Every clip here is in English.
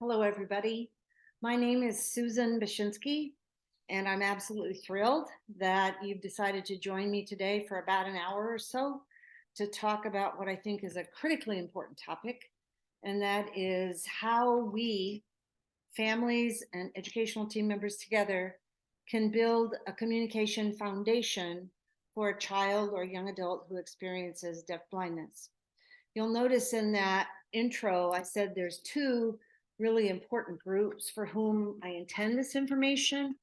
Hello, everybody. My name is Susan Bachinski, and I'm absolutely thrilled that you've decided to join me today for about an hour or so to talk about what I think is a critically important topic, and that is how we, families and educational team members together, can build a communication foundation for a child or young adult who experiences deafblindness. You'll notice in that intro, I said there's two really important groups for whom I intend this information.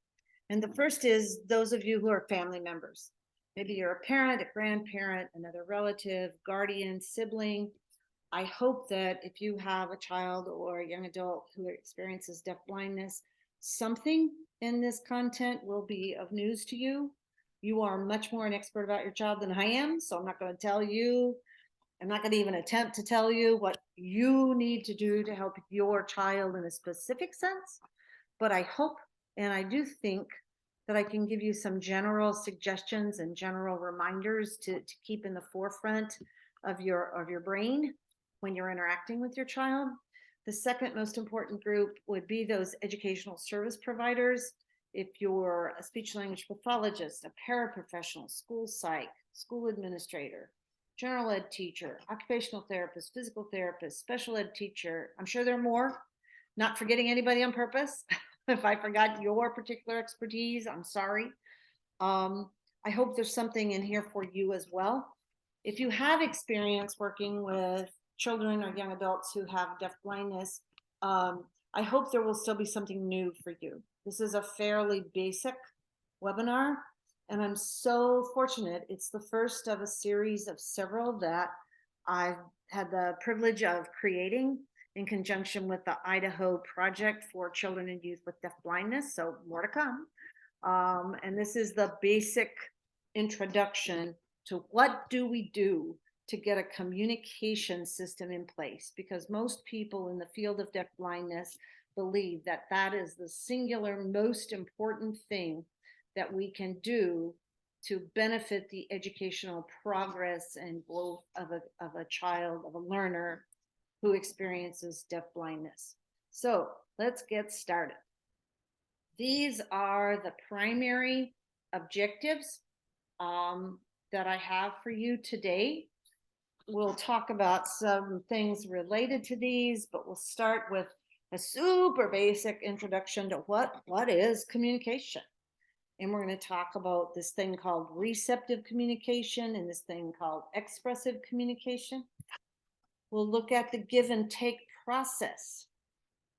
And the first is those of you who are family members. Maybe you're a parent, a grandparent, another relative, guardian, sibling. I hope that if you have a child or a young adult who experiences deafblindness, something in this content will be of news to you. You are much more an expert about your child than I am, so I'm not going to tell you. I'm not going to even attempt to tell you what you need to do to help your child in a specific sense, but I hope and I do think that I can give you some general suggestions and general reminders to keep in the forefront of your brain when you're interacting with your child. The second most important group would be those educational service providers. If you're a speech language pathologist, a paraprofessional, school psych, school administrator, general ed teacher, occupational therapist, physical therapist, special ed teacher. I'm sure there are more, not forgetting anybody on purpose. If I forgot your particular expertise, I'm sorry. I hope there's something in here for you as well. If you have experience working with children or young adults who have deafblindness, I hope there will still be something new for you. This is a fairly basic webinar, and I'm so fortunate. It's the first of a series of several that I've had the privilege of creating in conjunction with the Idaho Project for Children and Youth with Deafblindness, so more to come. And this is the basic introduction to what do we do to get a communication system in place, because most people in the field of deafblindness believe that that is the singular most important thing that we can do to benefit the educational progress and growth of a child, of a learner who experiences deafblindness. So let's get started. These are the primary objectives that I have for you today. We'll talk about some things related to these, but we'll start with a super basic introduction to what is communication. And we're going to talk about this thing called receptive communication and this thing called expressive communication. We'll look at the give and take process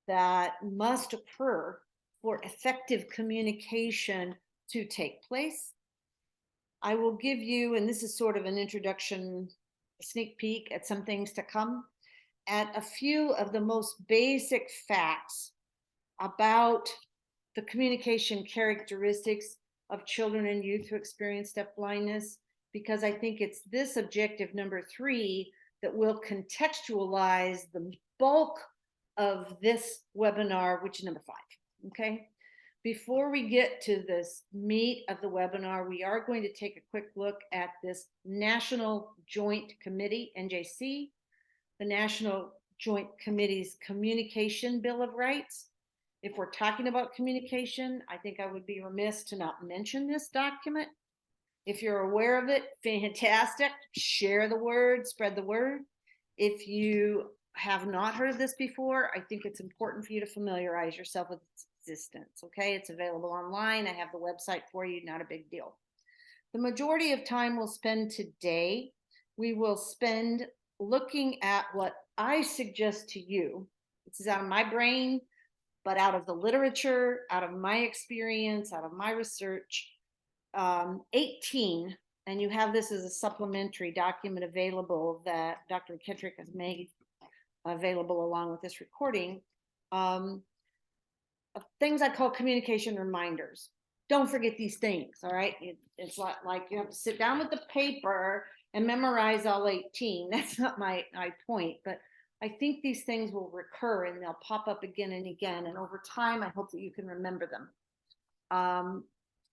that must occur for effective communication to take place. I will give you, and this is sort of an introduction, a sneak peek at some things to come, at a few of the most basic facts about the communication characteristics of children and youth who experience deafblindness, because I think it's this objective number 3 that will contextualize the bulk of this webinar, which is number 5. Okay. Before we get to this meat of the webinar, we are going to take a quick look at this National Joint Committee, NJC, the National Joint Committee's Communication Bill of Rights. If we're talking about communication, I think I would be remiss to not mention this document. If you're aware of it, fantastic. Share the word, spread the word. If you have not heard of this before, I think it's important for you to familiarize yourself with its existence. Okay, it's available online. I have the website for you, not a big deal. The majority of time we'll spend today, we will spend looking at what I suggest to you. This is out of my brain, but out of the literature, out of my experience, out of my research. 18, and you have this as a supplementary document available that Dr. Kettrick has made available along with this recording, of things I call communication reminders. Don't forget these things, all right? It's like you have to sit down with the paper and memorize all 18. That's not my point, but I think these things will recur and they'll pop up again and again. And over time, I hope that you can remember them.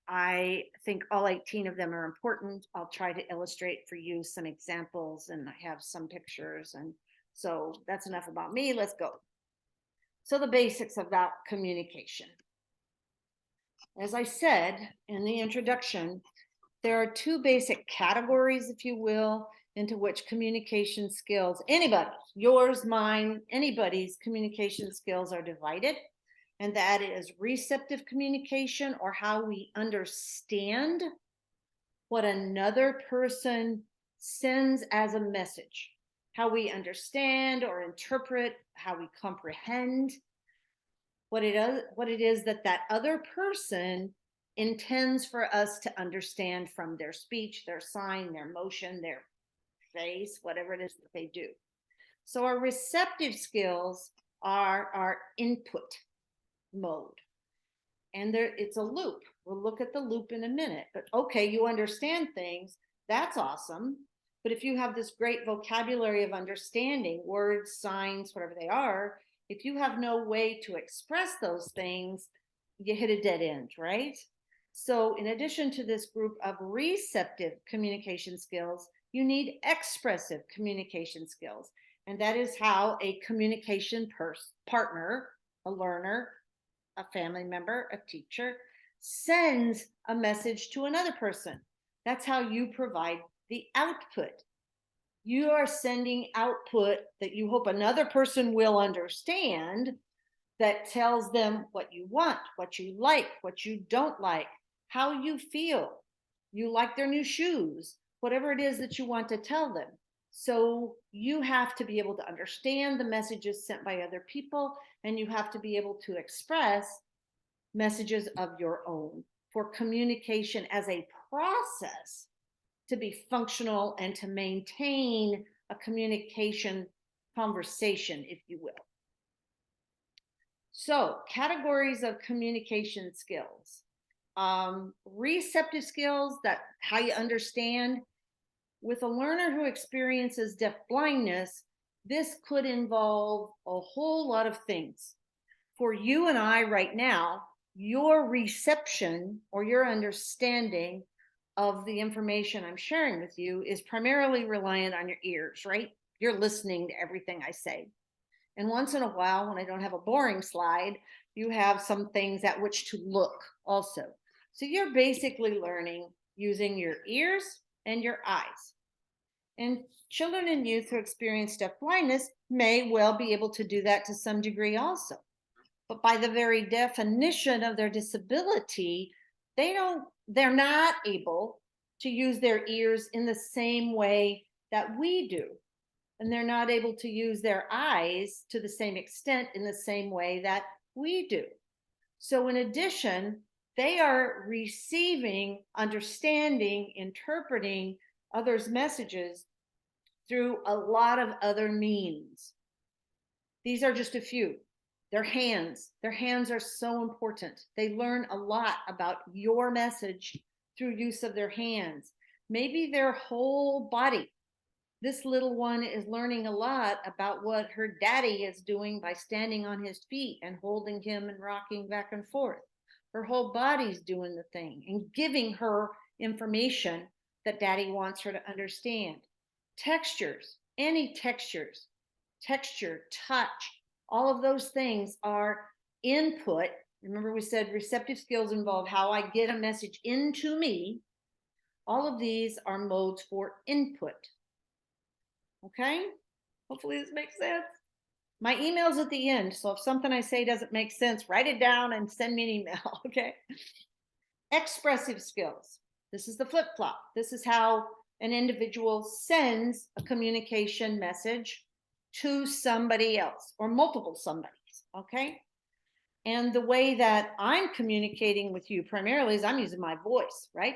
I think all 18 of them are important. I'll try to illustrate for you some examples, and I have some pictures. And so that's enough about me. Let's go. So the basics about communication. As I said in the introduction, there are two basic categories, if you will, into which communication skills, anybody, yours, mine, anybody's communication skills are divided. And that is receptive communication, or how we understand what another person sends as a message, how we understand or interpret, how we comprehend what it is that that other person intends for us to understand from their speech, their sign, their motion, their face, whatever it is that they do. So our receptive skills are our input mode. And it's a loop. We'll look at the loop in a minute. But okay, you understand things. That's awesome. But if you have this great vocabulary of understanding, words, signs, whatever they are, if you have no way to express those things, you hit a dead end, right? So in addition to this group of receptive communication skills, you need expressive communication skills. And that is how a communication partner, a learner, a family member, a teacher, sends a message to another person. That's how you provide the output. You are sending output that you hope another person will understand, that tells them what you want, what you like, what you don't like, how you feel. You like their new shoes, whatever it is that you want to tell them. So you have to be able to understand the messages sent by other people, and you have to be able to express messages of your own for communication as a process to be functional and to maintain a communication conversation, if you will. So categories of communication skills. Receptive skills, that how you understand. With a learner who experiences deafblindness, this could involve a whole lot of things. For you and I right now, your reception or your understanding of the information I'm sharing with you is primarily reliant on your ears, right? You're listening to everything I say. And once in a while, when I don't have a boring slide, you have some things at which to look also. So you're basically learning using your ears and your eyes. And children and youth who experience deafblindness may well be able to do that to some degree also. But by the very definition of their disability, they're not able to use their ears in the same way that we do. And they're not able to use their eyes to the same extent in the same way that we do. So in addition, they are receiving, understanding, interpreting others' messages through a lot of other means. These are just a few. Their hands are so important. They learn a lot about your message through use of their hands. Maybe their whole body. This little one is learning a lot about what her daddy is doing by standing on his feet and holding him and rocking back and forth. Her whole body's doing the thing and giving her information that daddy wants her to understand. Textures, any textures, texture, touch, all of those things are input. Remember, we said receptive skills involve how I get a message into me. All of these are modes for input. Okay, hopefully this makes sense. My email's at the end, so if something I say doesn't make sense, write it down and send me an email, okay? Expressive skills. This is the flip-flop. This is how an individual sends a communication message to somebody else or multiple somebodies, okay? And the way that I'm communicating with you primarily is I'm using my voice, right?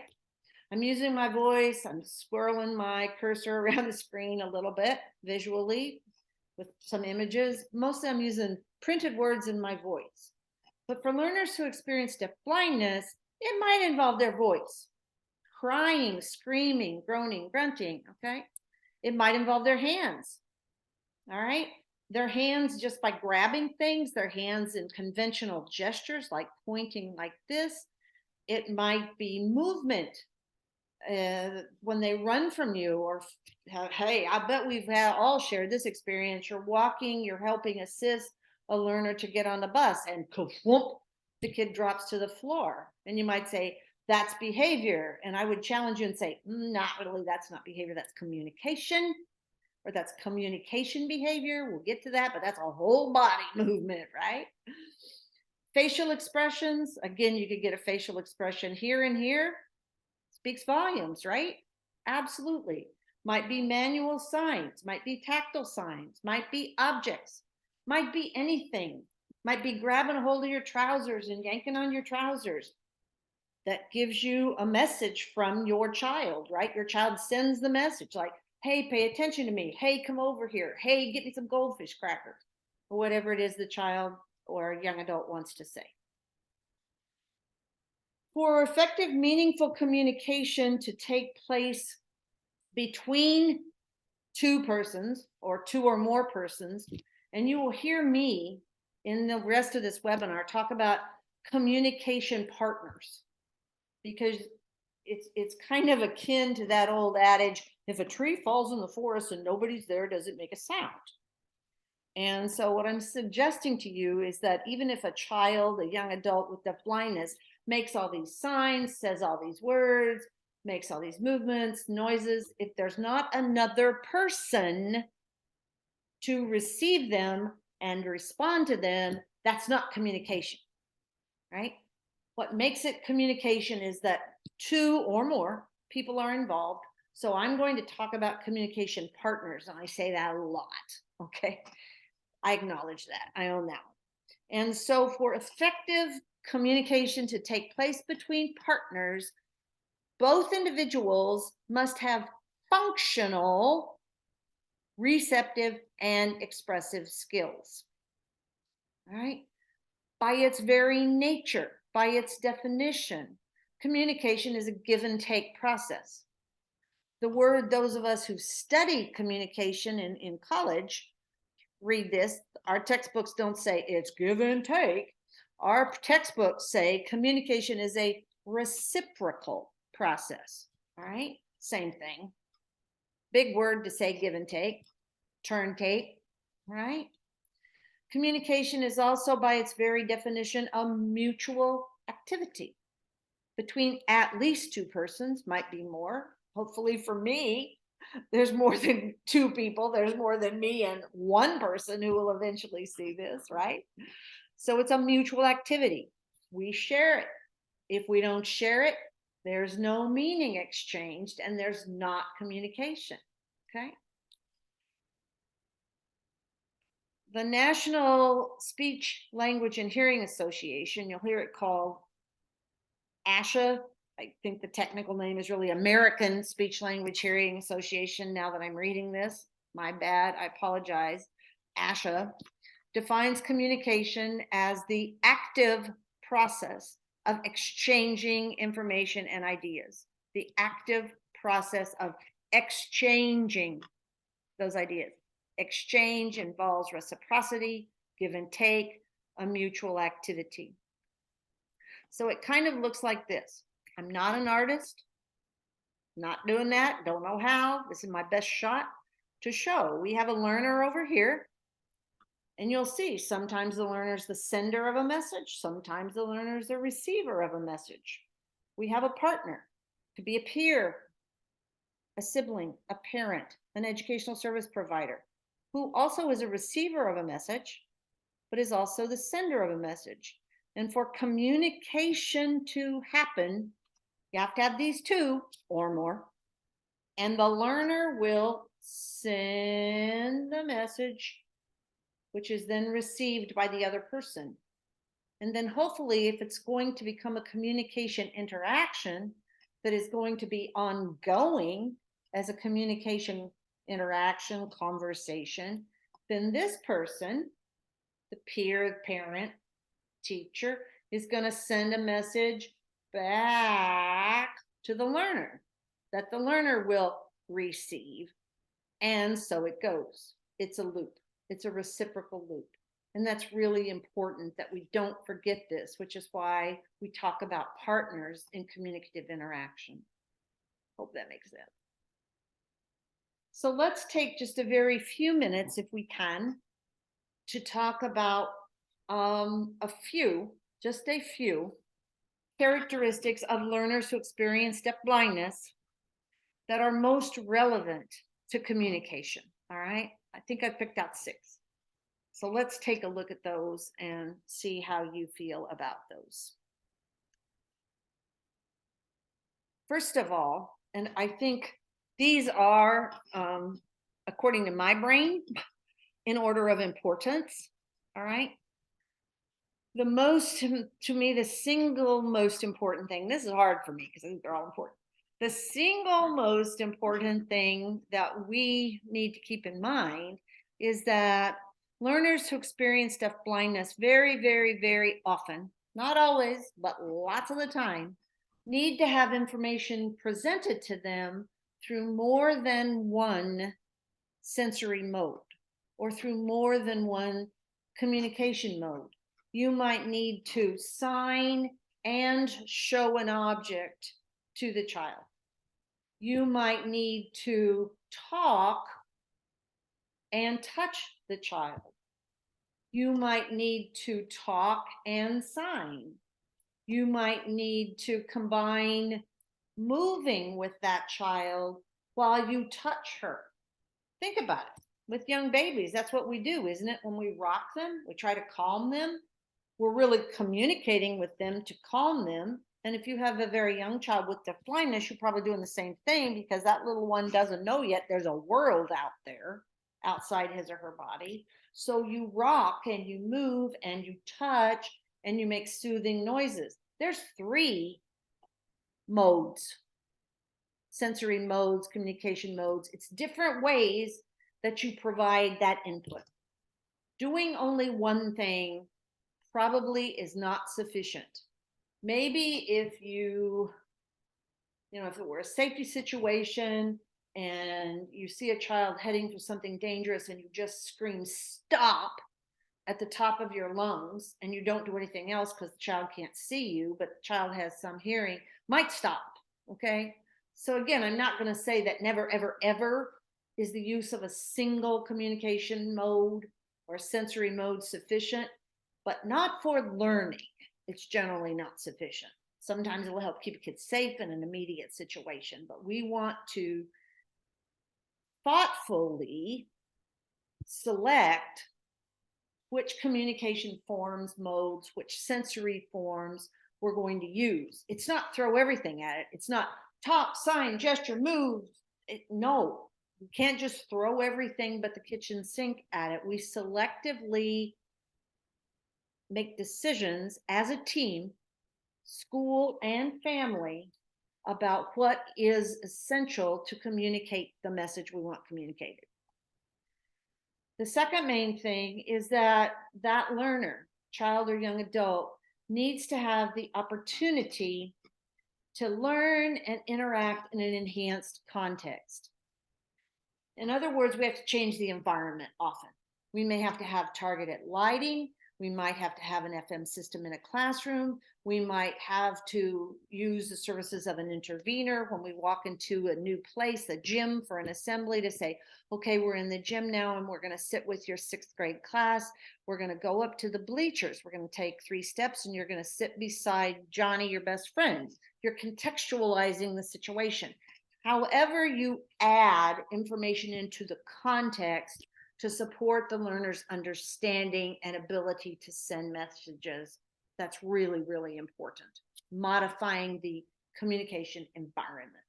I'm using my voice, I'm swirling my cursor around the screen a little bit visually with some images. Mostly I'm using printed words in my voice. But for learners who experience deafblindness, it might involve their voice. Crying, screaming, groaning, grunting, okay? It might involve their hands, all right? Their hands just by grabbing things, their hands in conventional gestures like pointing like this. It might be movement. When they run from you, or hey, I bet we've all shared this experience. You're walking, you're helping assist a learner to get on the bus and whoop, the kid drops to the floor. And you might say, that's behavior. And I would challenge you and say, not really, that's not behavior, that's communication, or that's communication behavior. We'll get to that, but that's a whole body movement, right? Facial expressions, again, you could get a facial expression here and here, speaks volumes, right? Absolutely. Might be manual signs, might be tactile signs, might be objects, might be anything, might be grabbing a hold of your trousers and yanking on your trousers. That gives you a message from your child, right? Your child sends the message like, hey, pay attention to me. Hey, come over here. Hey, get me some goldfish crackers, or whatever it is the child or young adult wants to say. For effective, meaningful communication to take place between two persons or two or more persons, and you will hear me in the rest of this webinar talk about communication partners, because it's kind of akin to that old adage, if a tree falls in the forest and nobody's there, does it make a sound? And so what I'm suggesting to you is that even if a child, a young adult with deafblindness makes all these signs, says all these words, makes all these movements, noises, if there's not another person to receive them and respond to them, that's not communication, right? What makes it communication is that two or more people are involved. So I'm going to talk about communication partners, and I say that a lot, okay? I acknowledge that, I own that one. And so for effective communication to take place between partners, both individuals must have functional, receptive, and expressive skills. All right? By its very nature, by its definition, communication is a give and take process. The word, those of us who study communication in college, read this. Our textbooks don't say it's give and take. Our textbooks say communication is a reciprocal process. All right, same thing. Big word to say give and take, turn take, right? Communication is also, by its very definition, a mutual activity between at least two persons, might be more. Hopefully for me, there's more than two people, there's more than me and one person who will eventually see this, right? So it's a mutual activity. We share it. If we don't share it, there's no meaning exchanged and there's not communication, okay? The National Speech, Language, and Hearing Association, you'll hear it called ASHA. I think the technical name is really American Speech, Language, Hearing Association. Now that I'm reading this, my bad, I apologize. ASHA defines communication as the active process of exchanging information and ideas. The active process of exchanging those ideas. Exchange involves reciprocity, give and take, a mutual activity. So it kind of looks like this. I'm not an artist, not doing that, don't know how. This is my best shot to show. We have a learner over here, and you'll see sometimes the learner is the sender of a message, sometimes the learner is the receiver of a message. We have a partner, could be a peer, a sibling, a parent, an educational service provider, who also is a receiver of a message, but is also the sender of a message. And for communication to happen, you have to have these two or more, and the learner will send the message, which is then received by the other person. And then hopefully, if it's going to become a communication interaction that is going to be ongoing as a communication interaction, conversation, then this person, the peer, parent, teacher, is going to send a message back to the learner that the learner will receive. And so it goes. It's a loop. It's a reciprocal loop. And that's really important that we don't forget this, which is why we talk about partners in communicative interaction. Hope that makes sense. So let's take just a very few minutes, if we can, to talk about just a few characteristics of learners who experience deaf blindness that are most relevant to communication. All right. I think I picked out 6. So let's take a look at those and see how you feel about those. First of all, and I think these are, according to my brain, in order of importance. All right. To me, the single most important thing, this is hard for me because I think they're all important. The single most important thing that we need to keep in mind is that learners who experience deaf blindness very, very, very often, not always, but lots of the time, need to have information presented to them through more than one sensory mode or through more than one communication mode. You might need to sign and show an object to the child. You might need to talk and touch the child. You might need to talk and sign. You might need to combine moving with that child while you touch her. Think about it. With young babies, that's what we do, isn't it? When we rock them, we try to calm them. We're really communicating with them to calm them. And if you have a very young child with deaf blindness, you're probably doing the same thing because that little one doesn't know yet there's a world out there outside his or her body. So you rock and you move and you touch and you make soothing noises. There's 3 modes, sensory modes, communication modes. It's different ways that you provide that input. Doing only one thing probably is not sufficient. Maybe if if it were a safety situation and you see a child heading for something dangerous and you just scream stop at the top of your lungs and you don't do anything else because the child can't see you, but the child has some hearing, might stop. Okay. So again, I'm not going to say that never, ever, ever is the use of a single communication mode or sensory mode sufficient, but not for learning. It's generally not sufficient. Sometimes it will help keep a kid safe in an immediate situation, but we want to thoughtfully select which communication forms, modes, which sensory forms we're going to use. It's not throw everything at it. It's not talk, sign, gesture, move. No, you can't just throw everything but the kitchen sink at it. We selectively make decisions as a team, school and family, about what is essential to communicate the message we want communicated. The second main thing is that that learner, child or young adult, needs to have the opportunity to learn and interact in an enhanced context. In other words, we have to change the environment often. We may have to have targeted lighting. We might have to have an FM system in a classroom. We might have to use the services of an intervener when we walk into a new place, a gym for an assembly, to say, okay, we're in the gym now and we're going to sit with your 6th grade class. We're going to go up to the bleachers. We're going to take 3 steps and you're going to sit beside Johnny, your best friend. You're contextualizing the situation. However you add information into the context to support the learner's understanding and ability to send messages, that's really, really important. Modifying the communication environment.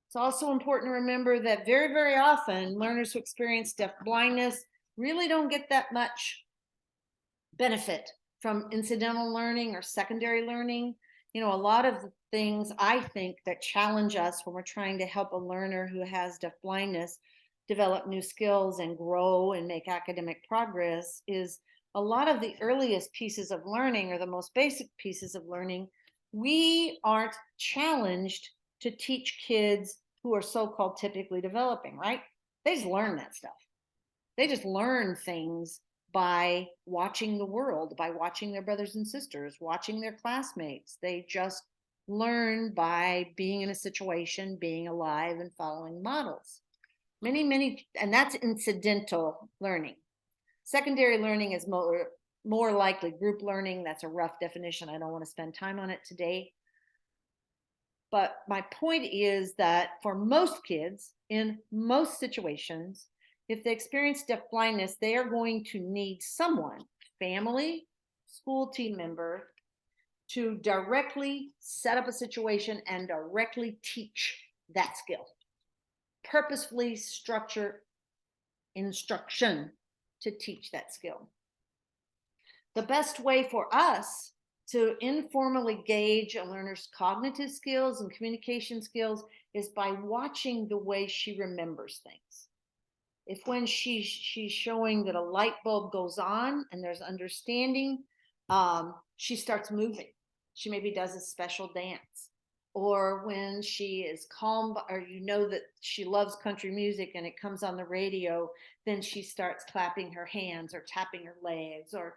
It's also important to remember that very, very often learners who experience deaf blindness really don't get that much benefit from incidental learning or secondary learning. A lot of the things I think that challenge us when we're trying to help a learner who has deaf blindness develop new skills and grow and make academic progress is a lot of the earliest pieces of learning or the most basic pieces of learning. We aren't challenged to teach kids who are so-called typically developing, right? They just learn that stuff. They just learn things by watching the world, by watching their brothers and sisters, watching their classmates. They just learn by being in a situation, being alive, and following models. And that's incidental learning. Secondary learning is more likely group learning. That's a rough definition. I don't want to spend time on it today. But my point is that for most kids, in most situations, if they experience deafblindness, they are going to need someone, family, school team member, to directly set up a situation and directly teach that skill. Purposefully structure instruction to teach that skill. The best way for us to informally gauge a learner's cognitive skills and communication skills is by watching the way she remembers things. If when she's showing that a light bulb goes on and there's understanding, she starts moving. She maybe does a special dance. Or when she is calm, or you know that she loves country music and it comes on the radio, then she starts clapping her hands or tapping her legs, or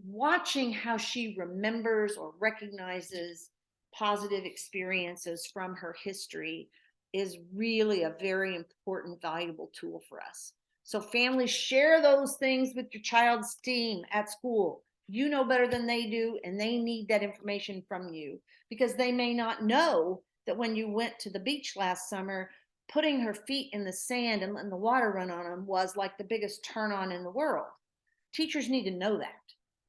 watching how she remembers or recognizes positive experiences from her history is really a very important, valuable tool for us. So families, share those things with your child's team at school. You know better than they do, and they need that information from you, because they may not know that when you went to the beach last summer, putting her feet in the sand and letting the water run on them was like the biggest turn on in the world. Teachers need to know that.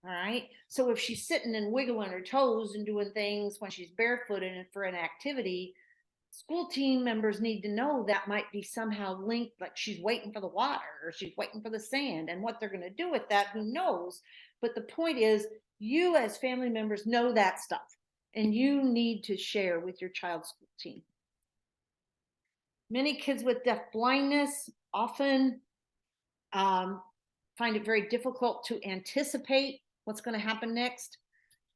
All right. So if she's sitting and wiggling her toes and doing things when she's barefooted for an activity, school team members need to know that might be somehow linked, like she's waiting for the water or she's waiting for the sand, and what they're going to do with that, who knows? But the point is, you as family members know that stuff, and you need to share with your child's school team. Many kids with deafblindness often find it very difficult to anticipate what's going to happen next.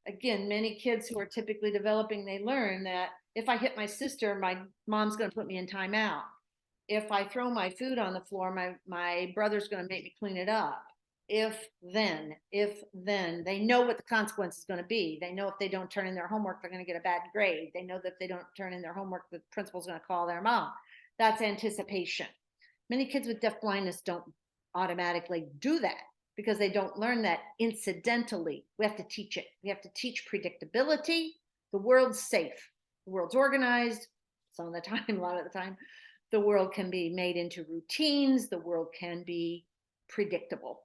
Again, many kids who are typically developing, they learn that if I hit my sister, my mom's going to put me in timeout. If I throw my food on the floor, my brother's going to make me clean it up. If then, they know what the consequence is going to be. They know if they don't turn in their homework, they're going to get a bad grade. They know that if they don't turn in their homework, the principal's going to call their mom. That's anticipation. Many kids with deafblindness don't automatically do that, because they don't learn that incidentally. We have to teach it. We have to teach predictability. The world's safe. The world's organized. Some of the time, a lot of the time, the world can be made into routines. The world can be predictable.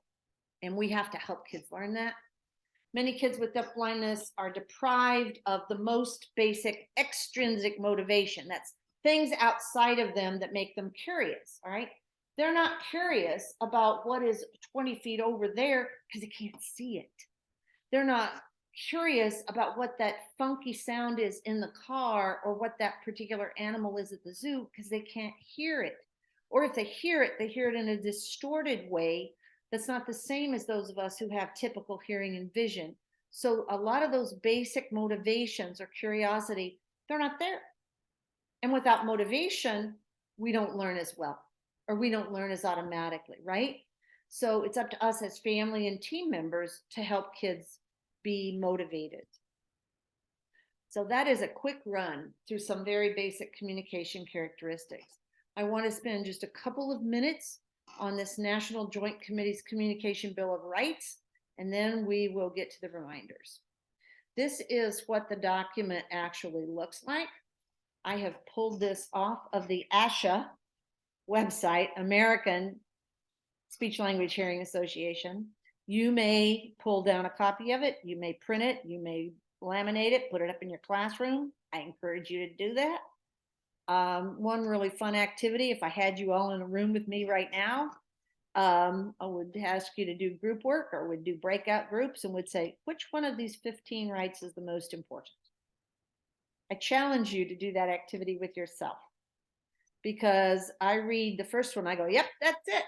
And we have to help kids learn that. Many kids with deafblindness are deprived of the most basic extrinsic motivation. That's things outside of them that make them curious, all right? They're not curious about what is 20 feet over there because they can't see it. They're not curious about what that funky sound is in the car, or what that particular animal is at the zoo, because they can't hear it. Or if they hear it in a distorted way that's not the same as those of us who have typical hearing and vision. So a lot of those basic motivations or curiosity, they're not there. And without motivation, we don't learn as well, or we don't learn as automatically, right? So it's up to us as family and team members to help kids be motivated. So that is a quick run through some very basic communication characteristics. I want to spend just a couple of minutes on this National Joint Committee's Communication Bill of Rights, and then we will get to the reminders. This is what the document actually looks like. I have pulled this off of the ASHA website, American Speech Language Hearing Association. You may pull down a copy of it. You may print it. You may laminate it, put it up in your classroom. I encourage you to do that. One really fun activity, if I had you all in a room with me right now, I would ask you to do group work, or would do breakout groups, and would say, which one of these 15 rights is the most important? I challenge you to do that activity with yourself, because I read the first one, I go, yep, that's it.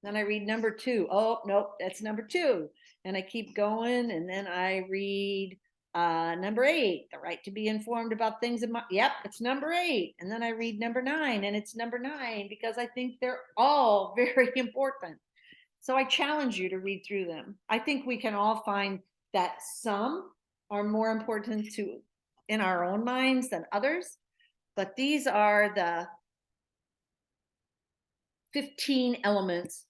Then I read number 2. Oh, nope, that's number 2. And I keep going, and then I read number 8, the right to be informed about things in my, yep, it's number 8. And then I read number 9, and it's number 9, because I think they're all very important. So I challenge you to read through them. I think we can all find that some are more important in our own minds than others, but these are the 15 elements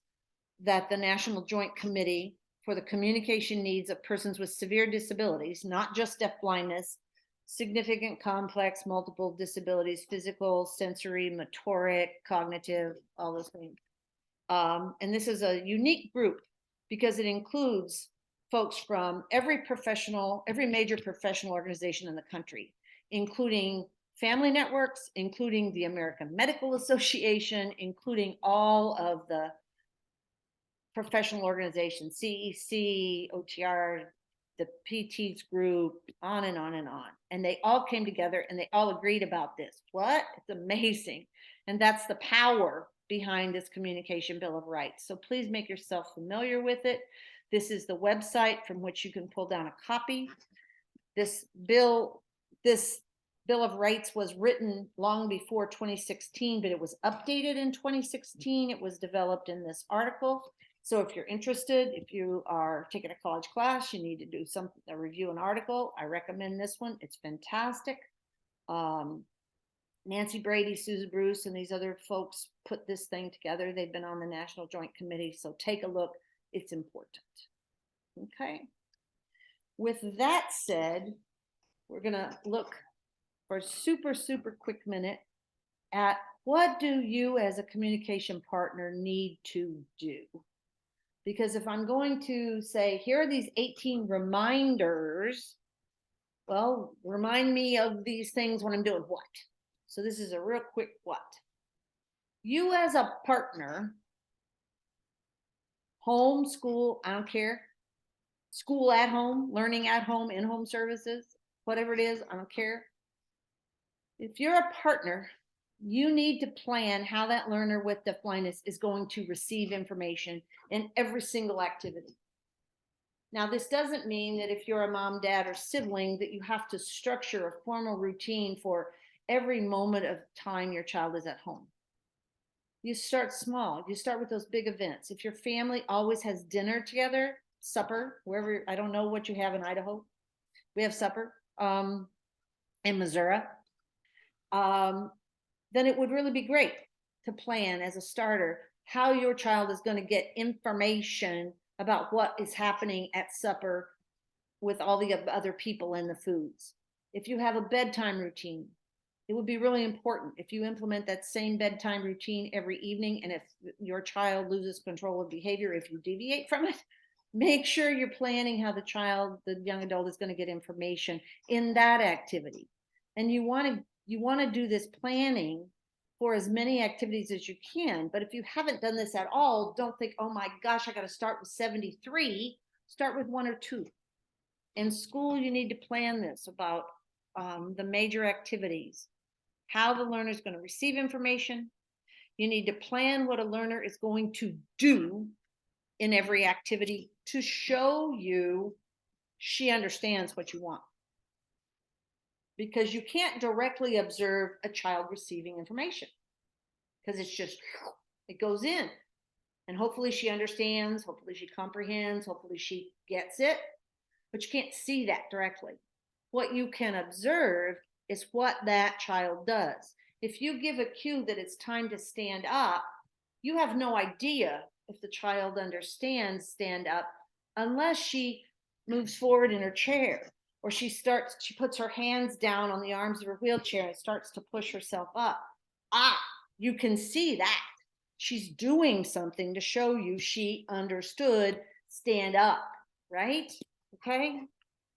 that the National Joint Committee for the Communication Needs of Persons with Severe Disabilities, not just deafblindness, significant, complex, multiple disabilities, physical, sensory, motoric, cognitive, all those things. And this is a unique group because it includes folks from every major professional organization in the country, including family networks, including the American Medical Association, including all of the professional organizations, CEC, OTR, the PTs group, on and on and on. And they all came together and they all agreed about this. What? It's amazing. And that's the power behind this Communication Bill of Rights. So please make yourself familiar with it. This is the website from which you can pull down a copy. This bill of Rights was written long before 2016, but it was updated in 2016. It was developed in this article. So if you're interested, if you are taking a college class, you need to do a review an article, I recommend this one. It's fantastic. Nancy Brady, Susan Bruce, and these other folks put this thing together. They've been on the National Joint Committee, so take a look. It's important. Okay. With that said, we're going to look for a super, super quick minute at what do you as a communication partner need to do? Because if I'm going to say, here are these 18 reminders, well, remind me of these things when I'm doing what? So this is a real quick what. You as a partner, home, school, I don't care, school at home, learning at home, in-home services, whatever it is, I don't care. If you're a partner, you need to plan how that learner with deafblindness is going to receive information in every single activity. Now, this doesn't mean that if you're a mom, dad, or sibling that you have to structure a formal routine for every moment of time your child is at home. You start small. You start with those big events. If your family always has dinner together, supper, wherever, I don't know what you have in Idaho. We have supper in Missouri. Then it would really be great to plan as a starter how your child is going to get information about what is happening at supper with all the other people and the foods. If you have a bedtime routine, it would be really important if you implement that same bedtime routine every evening. And if your child loses control of behavior, if you deviate from it, make sure you're planning how the young adult is going to get information in that activity. And you want to do this planning for as many activities as you can. But if you haven't done this at all, don't think, oh my gosh, I got to start with 73. Start with 1 or 2. In school, you need to plan this about the major activities, how the learner is going to receive information. You need to plan what a learner is going to do in every activity to show you she understands what you want. Because you can't directly observe a child receiving information because it goes in, and hopefully she understands, hopefully she comprehends, hopefully she gets it, but you can't see that directly. What you can observe is what that child does. If you give a cue that it's time to stand up, you have no idea if the child understands stand up unless she moves forward in her chair, or she puts her hands down on the arms of her wheelchair and starts to push herself up. You can see that she's doing something to show you she understood stand up, right? Okay.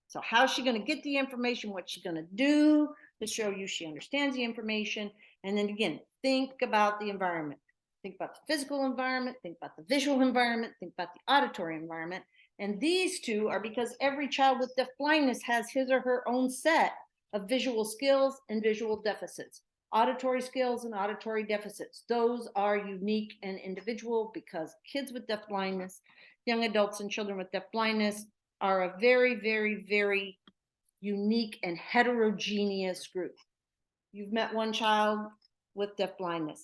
So how's she going to get the information? What's she going to do to show you she understands the information? And then again, think about the environment. Think about the physical environment, think about the visual environment, think about the auditory environment. And these two are because every child with deafblindness has his or her own set of visual skills and visual deficits. Auditory skills and auditory deficits. Those are unique and individual because kids with deafblindness, young adults and children with deafblindness are a very, very, very unique and heterogeneous group. You've met one child with deafblindness.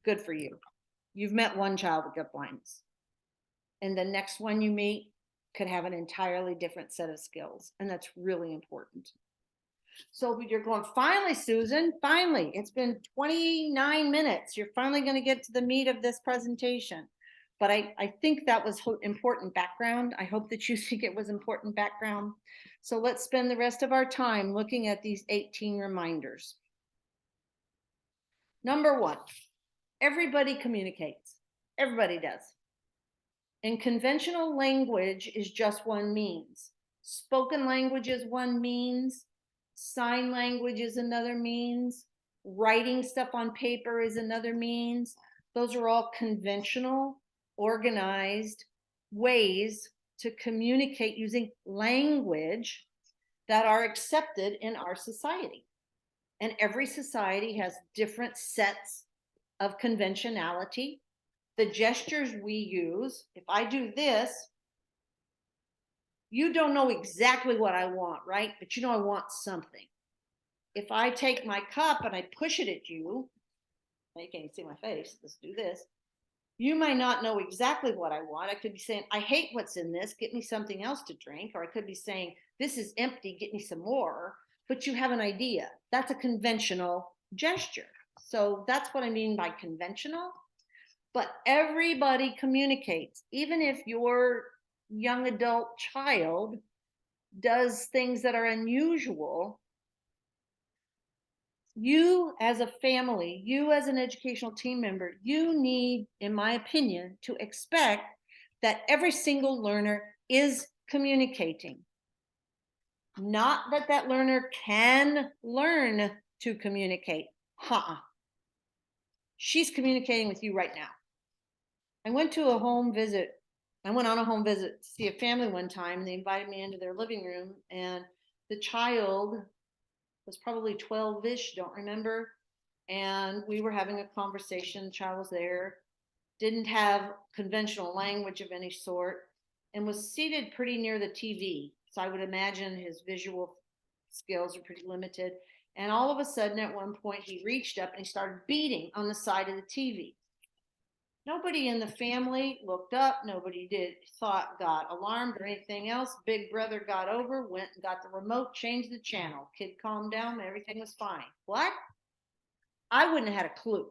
Good for you. You've met one child with deafblindness. And the next one you meet could have an entirely different set of skills. And that's really important. So you're going, finally, Susan, finally, it's been 29 minutes. You're finally going to get to the meat of this presentation. But I think that was important background. I hope that you think it was important background. So let's spend the rest of our time looking at these 18 reminders. Number one, everybody communicates. Everybody does. And conventional language is just one means. Spoken language is one means. Sign language is another means. Writing stuff on paper is another means. Those are all conventional, organized ways to communicate using language that are accepted in our society. And every society has different sets of conventionality. The gestures we use, if I do this, you don't know exactly what I want, right? But you know I want something. If I take my cup and I push it at you, you can't see my face, let's do this. You might not know exactly what I want. I could be saying, I hate what's in this, get me something else to drink. Or I could be saying, this is empty, get me some more. But you have an idea. That's a conventional gesture. So that's what I mean by conventional. But everybody communicates, even if your young adult child does things that are unusual. You as a family, you as an educational team member, you need, in my opinion, to expect that every single learner is communicating. Not that that learner can learn to communicate. She's communicating with you right now. I went on a home visit to see a family one time, and they invited me into their living room, and the child was probably 12-ish, don't remember. And we were having a conversation. The child was there, didn't have conventional language of any sort, and was seated pretty near the TV. So I would imagine his visual skills are pretty limited. And all of a sudden, at one point, he reached up and he started beating on the side of the TV. Nobody in the family looked up. Nobody got alarmed or anything else. Big brother got over, went and got the remote, changed the channel. Kid calmed down, everything was fine. What? I wouldn't have had a clue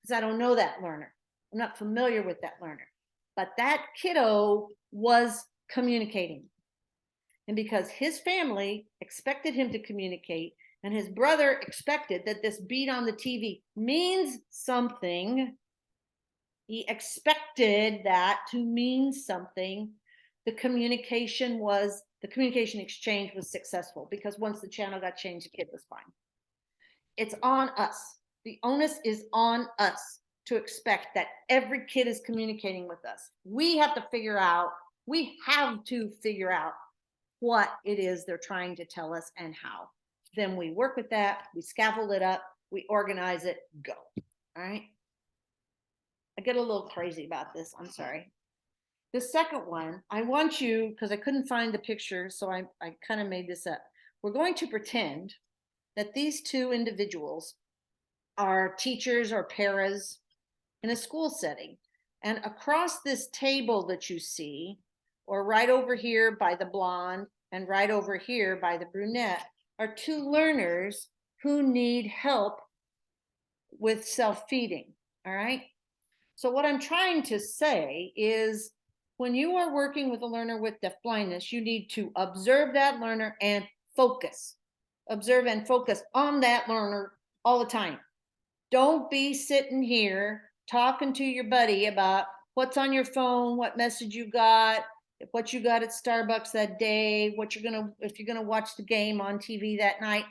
because I don't know that learner. I'm not familiar with that learner. But that kiddo was communicating. And because his family expected him to communicate, and his brother expected that this beat on the TV means something, he expected that to mean something. The communication exchange was successful because once the channel got changed, the kid was fine. It's on us. The onus is on us to expect that every kid is communicating with us. We have to figure out what it is they're trying to tell us and how. Then we work with that, we scaffold it up, we organize it, go. All right. I get a little crazy about this. I'm sorry. The second one, I want you, because I couldn't find the picture, so I kind of made this up. We're going to pretend that these two individuals are teachers or paras in a school setting. And across this table that you see, or right over here by the blonde and right over here by the brunette, are two learners who need help with self-feeding. All right. So what I'm trying to say is when you are working with a learner with deafblindness, you need to observe that learner and focus. Observe and focus on that learner all the time. Don't be sitting here talking to your buddy about what's on your phone, what message you got, what you got at Starbucks that day, if you're gonna watch the game on TV that night.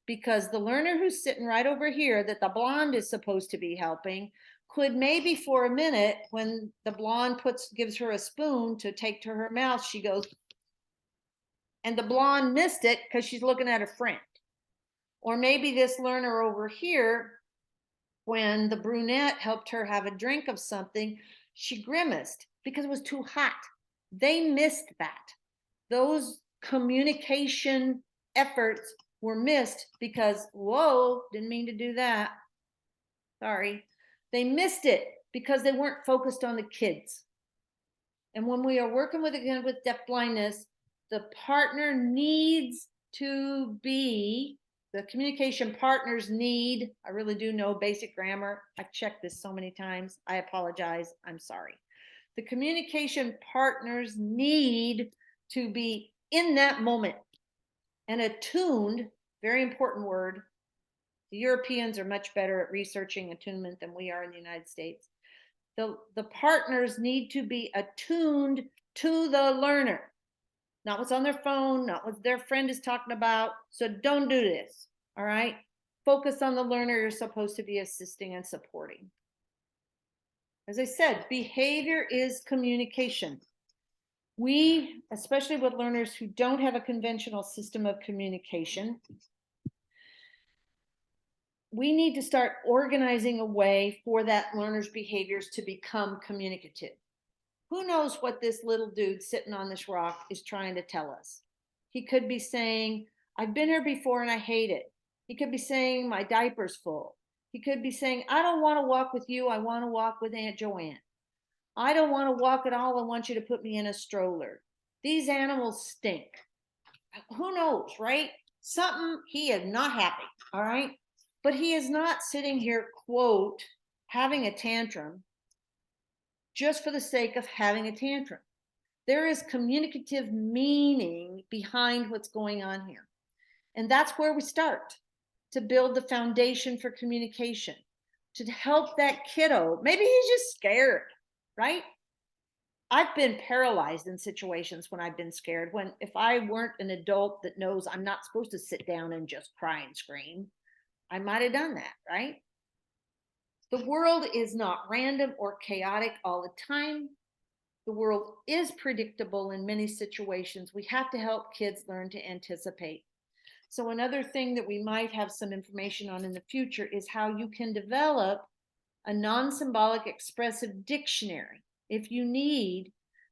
Because the learner who's sitting right over here that the blonde is supposed to be helping could maybe for a minute, when the blonde gives her a spoon to take to her mouth, she goes, and the blonde missed it because she's looking at her friend. Or maybe this learner over here, when the brunette helped her have a drink of something, she grimaced because it was too hot. They missed that. Those communication efforts were missed because, whoa, didn't mean to do that. Sorry. They missed it because they weren't focused on the kids. And when we are working with deafblindness, the partner needs to be, the communication partners need, I really do know basic grammar. I've checked this so many times. I apologize. I'm sorry. The communication partners need to be in that moment and attuned, very important word. The Europeans are much better at researching attunement than we are in the United States. The partners need to be attuned to the learner, not what's on their phone, not what their friend is talking about. So don't do this, all right? Focus on the learner you're supposed to be assisting and supporting. As I said, behavior is communication. We, especially with learners who don't have a conventional system of communication, we need to start organizing a way for that learner's behaviors to become communicative. Who knows what this little dude sitting on this rock is trying to tell us? He could be saying, I've been here before and I hate it. He could be saying, my diaper's full. He could be saying, I don't want to walk with you. I want to walk with Aunt Joanne. I don't want to walk at all. I want you to put me in a stroller. These animals stink. Who knows, right? Something, he is not happy, all right? But he is not sitting here, quote, having a tantrum just for the sake of having a tantrum. There is communicative meaning behind what's going on here. And that's where we start to build the foundation for communication, to help that kiddo. Maybe he's just scared, right? I've been paralyzed in situations when I've been scared, when if I weren't an adult that knows I'm not supposed to sit down and just cry and scream, I might have done that, right? The world is not random or chaotic all the time. The world is predictable in many situations. We have to help kids learn to anticipate. So another thing that we might have some information on in the future is how you can develop a non-symbolic expressive dictionary if you need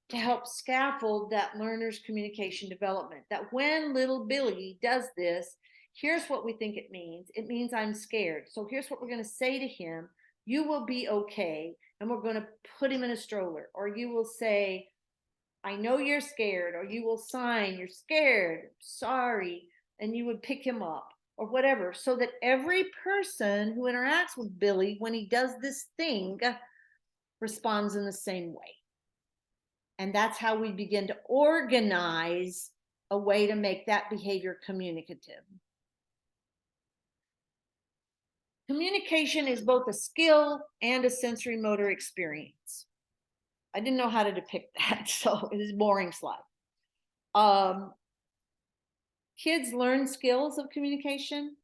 to help scaffold that learner's communication development. That when little Billy does this, here's what we think it means. It means I'm scared. So here's what we're going to say to him. You will be okay. And we're going to put him in a stroller. Or you will say, I know you're scared. Or you will sign, you're scared, sorry. And you would pick him up or whatever. So that every person who interacts with Billy when he does this thing responds in the same way. And that's how we begin to organize a way to make that behavior communicative. Communication is both a skill and a sensory motor experience. I didn't know how to depict that, so it is a boring slide. Kids learn skills of communication,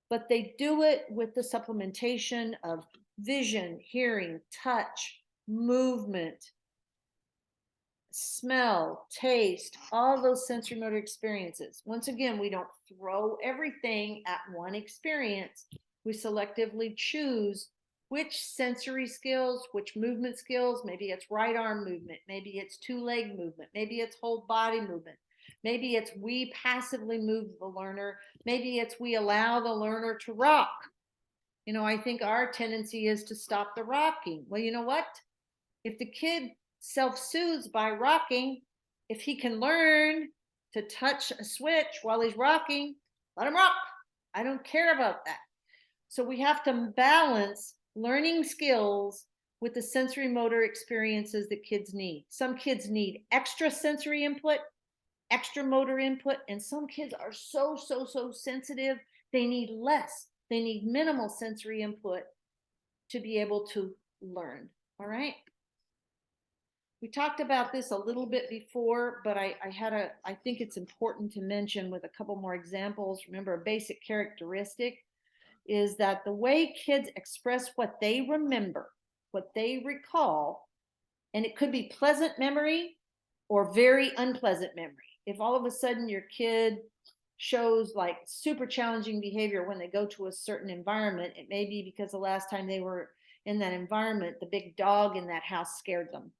but they do it with the supplementation of vision, hearing, touch, movement, smell, taste, all those sensory motor experiences. Once again, we don't throw everything at one experience. We selectively choose which sensory skills, which movement skills. Maybe it's right arm movement, maybe it's two leg movement, maybe it's whole body movement, maybe it's we passively move the learner, maybe it's we allow the learner to rock. You know, I think our tendency is to stop the rocking. Well, you know what? If the kid self-soothes by rocking, if he can learn to touch a switch while he's rocking, let him rock. I don't care about that. So we have to balance learning skills with the sensory motor experiences that kids need. Some kids need extra sensory input, extra motor input, and some kids are so sensitive, they need less. They need minimal sensory input to be able to learn, all right? We talked about this a little bit before, but I think it's important to mention with a couple more examples. Remember, a basic characteristic is that the way kids express what they remember, what they recall, and it could be pleasant memory or very unpleasant memory. If all of a sudden your kid shows like super challenging behavior when they go to a certain environment, it may be because the last time they were in that environment, the big dog in that house scared them.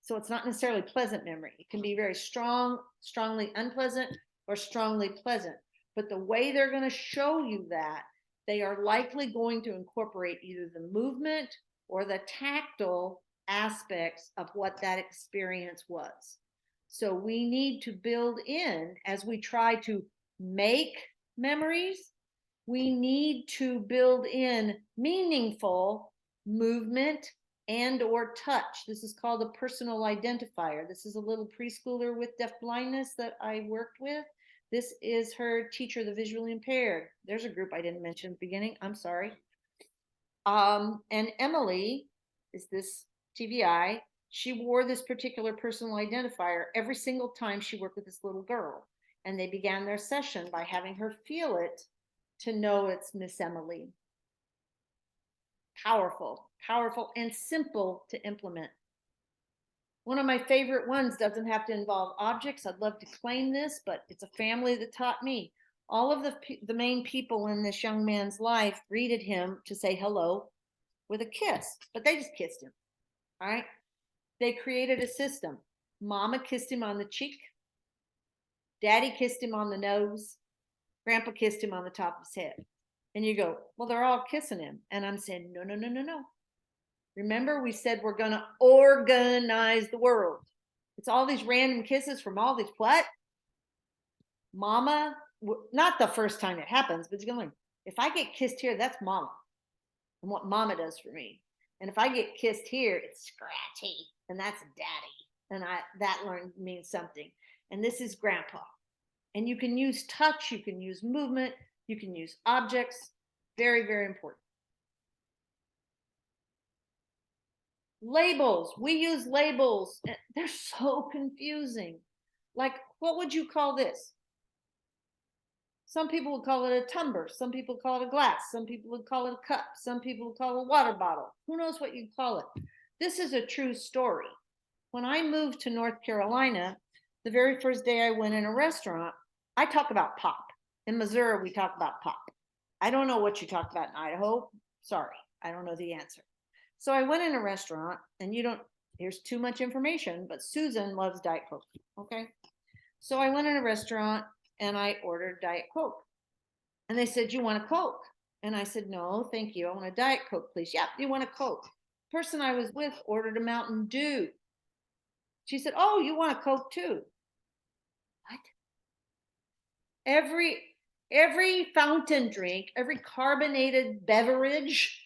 So it's not necessarily pleasant memory. It can be very strong, strongly unpleasant, or strongly pleasant. But the way they're going to show you that, they are likely going to incorporate either the movement or the tactile aspects of what that experience was. So we need to build in, as we try to make memories, we need to build in meaningful movement and or touch. This is called a personal identifier. This is a little preschooler with deaf blindness that I worked with. This is her teacher, the visually impaired. There's a group I didn't mention at the beginning. I'm sorry. And Emily is this TVI. She wore this particular personal identifier every single time she worked with this little girl. And they began their session by having her feel it to know it's Miss Emily. Powerful, powerful, and simple to implement. One of my favorite ones doesn't have to involve objects. I'd love to claim this, but it's a family that taught me. All of the main people in this young man's life greeted him to say hello with a kiss, but they just kissed him. All right. They created a system. Mama kissed him on the cheek. Daddy kissed him on the nose. Grandpa kissed him on the top of his head. And you go, well, they're all kissing him. And I'm saying, no, no, no, no, no. Remember, we said we're going to organize the world. It's all these random kisses from all these what? Mama, not the first time it happens, but it's going, if I get kissed here, that's mama. And what mama does for me. And if I get kissed here, it's scratchy. And that's daddy. And that means something. And this is grandpa. And you can use touch, you can use movement, you can use objects. Very, very important. Labels. We use labels. They're so confusing. Like, what would you call this? Some people would call it a tumbler. Some people call it a glass. Some people would call it a cup. Some people would call it a water bottle. Who knows what you'd call it? This is a true story. When I moved to North Carolina, the very first day I went in a restaurant, I talk about pop. In Missouri, we talk about pop. I don't know what you talk about in Idaho. Sorry, I don't know the answer. So I went in a restaurant, and here's too much information, but Susan loves Diet Coke, okay? So I went in a restaurant, and I ordered Diet Coke. And they said, you want a Coke? And I said, no, thank you. I want a Diet Coke, please. Yeah, you want a Coke. The person I was with ordered a Mountain Dew. She said, oh, you want a Coke too? What? Every fountain drink, every carbonated beverage,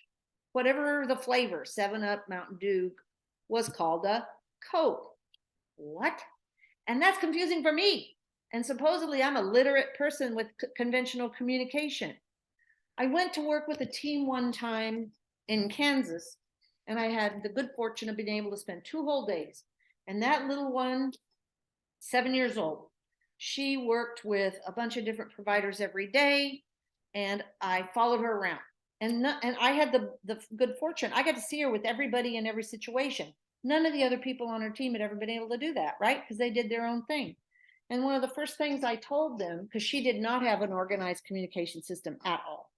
whatever the flavor, 7-Up, Mountain Dew, was called a Coke. What? And that's confusing for me. And supposedly I'm a literate person with conventional communication. I went to work with a team one time in Kansas, and I had the good fortune of being able to spend 2 whole days. And that little one, 7 years old, she worked with a bunch of different providers every day, and I followed her around. And I had the good fortune. I got to see her with everybody in every situation. None of the other people on her team had ever been able to do that, right? Because they did their own thing. And one of the first things I told them, because she did not have an organized communication system at all,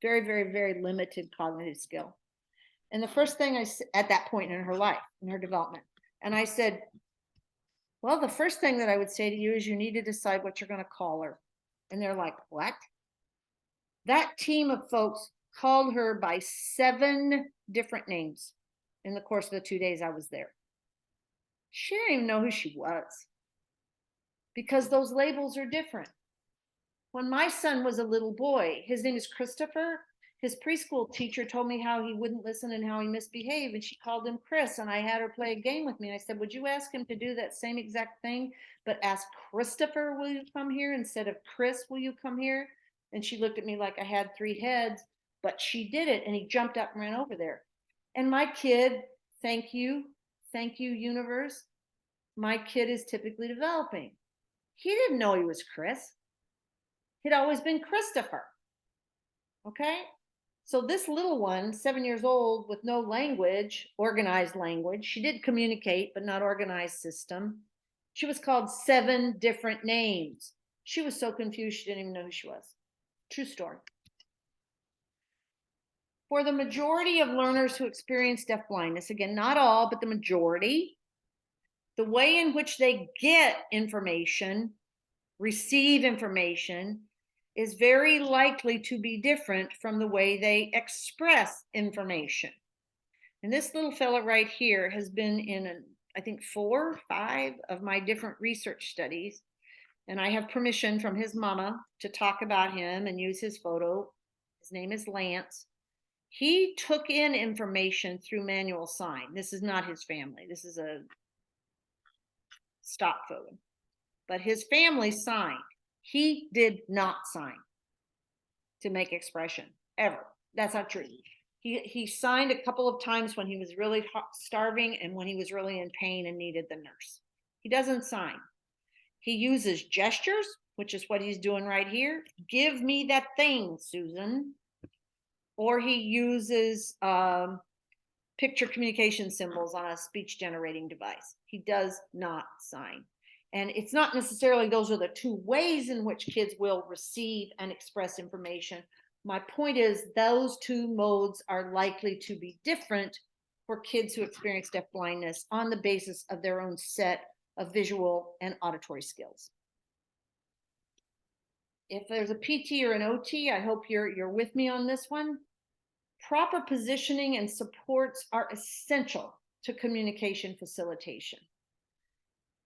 very, very, very limited cognitive skill. And the first thing I said at that point in her life, in her development, and I said, well, the first thing that I would say to you is you need to decide what you're going to call her. And they're like, what? That team of folks called her by 7 different names in the course of the 2 days I was there. She didn't even know who she was, because those labels are different. When my son was a little boy, his name is Christopher. His preschool teacher told me how he wouldn't listen and how he misbehaved, and she called him Chris, and I had her play a game with me. And I said, would you ask him to do that same exact thing, but ask Christopher, will you come here, instead of Chris, will you come here? And she looked at me like I had 3 heads, but she did it, and he jumped up and ran over there. And my kid, thank you, universe, my kid is typically developing. He didn't know he was Chris. He'd always been Christopher. Okay? So this little one, 7 years old, with no language, organized language, she did communicate, but not organized system. She was called 7 different names. She was so confused, she didn't even know who she was. True story. For the majority of learners who experience deafblindness, again, not all, but the majority, the way in which they get information, receive information, is very likely to be different from the way they express information. And this little fella right here has been in, I think, 4 or 5 of my different research studies. and I have permission from his mama to talk about him and use his photo. His name is Lance. He took in information through manual sign. This is not his family. This is a stock photo. But his family signed. He did not sign to make expression, ever. That's not true. He signed a couple of times when he was really starving and when he was really in pain and needed the nurse. He doesn't sign. He uses gestures, which is what he's doing right here. Give me that thing, Susan. Or he uses picture communication symbols on a speech generating device. He does not sign. And it's not necessarily those are the two ways in which kids will receive and express information. My point is those two modes are likely to be different for kids who experience deafblindness on the basis of their own set of visual and auditory skills. If there's a PT or an OT, I hope you're with me on this one. Proper positioning and supports are essential to communication facilitation.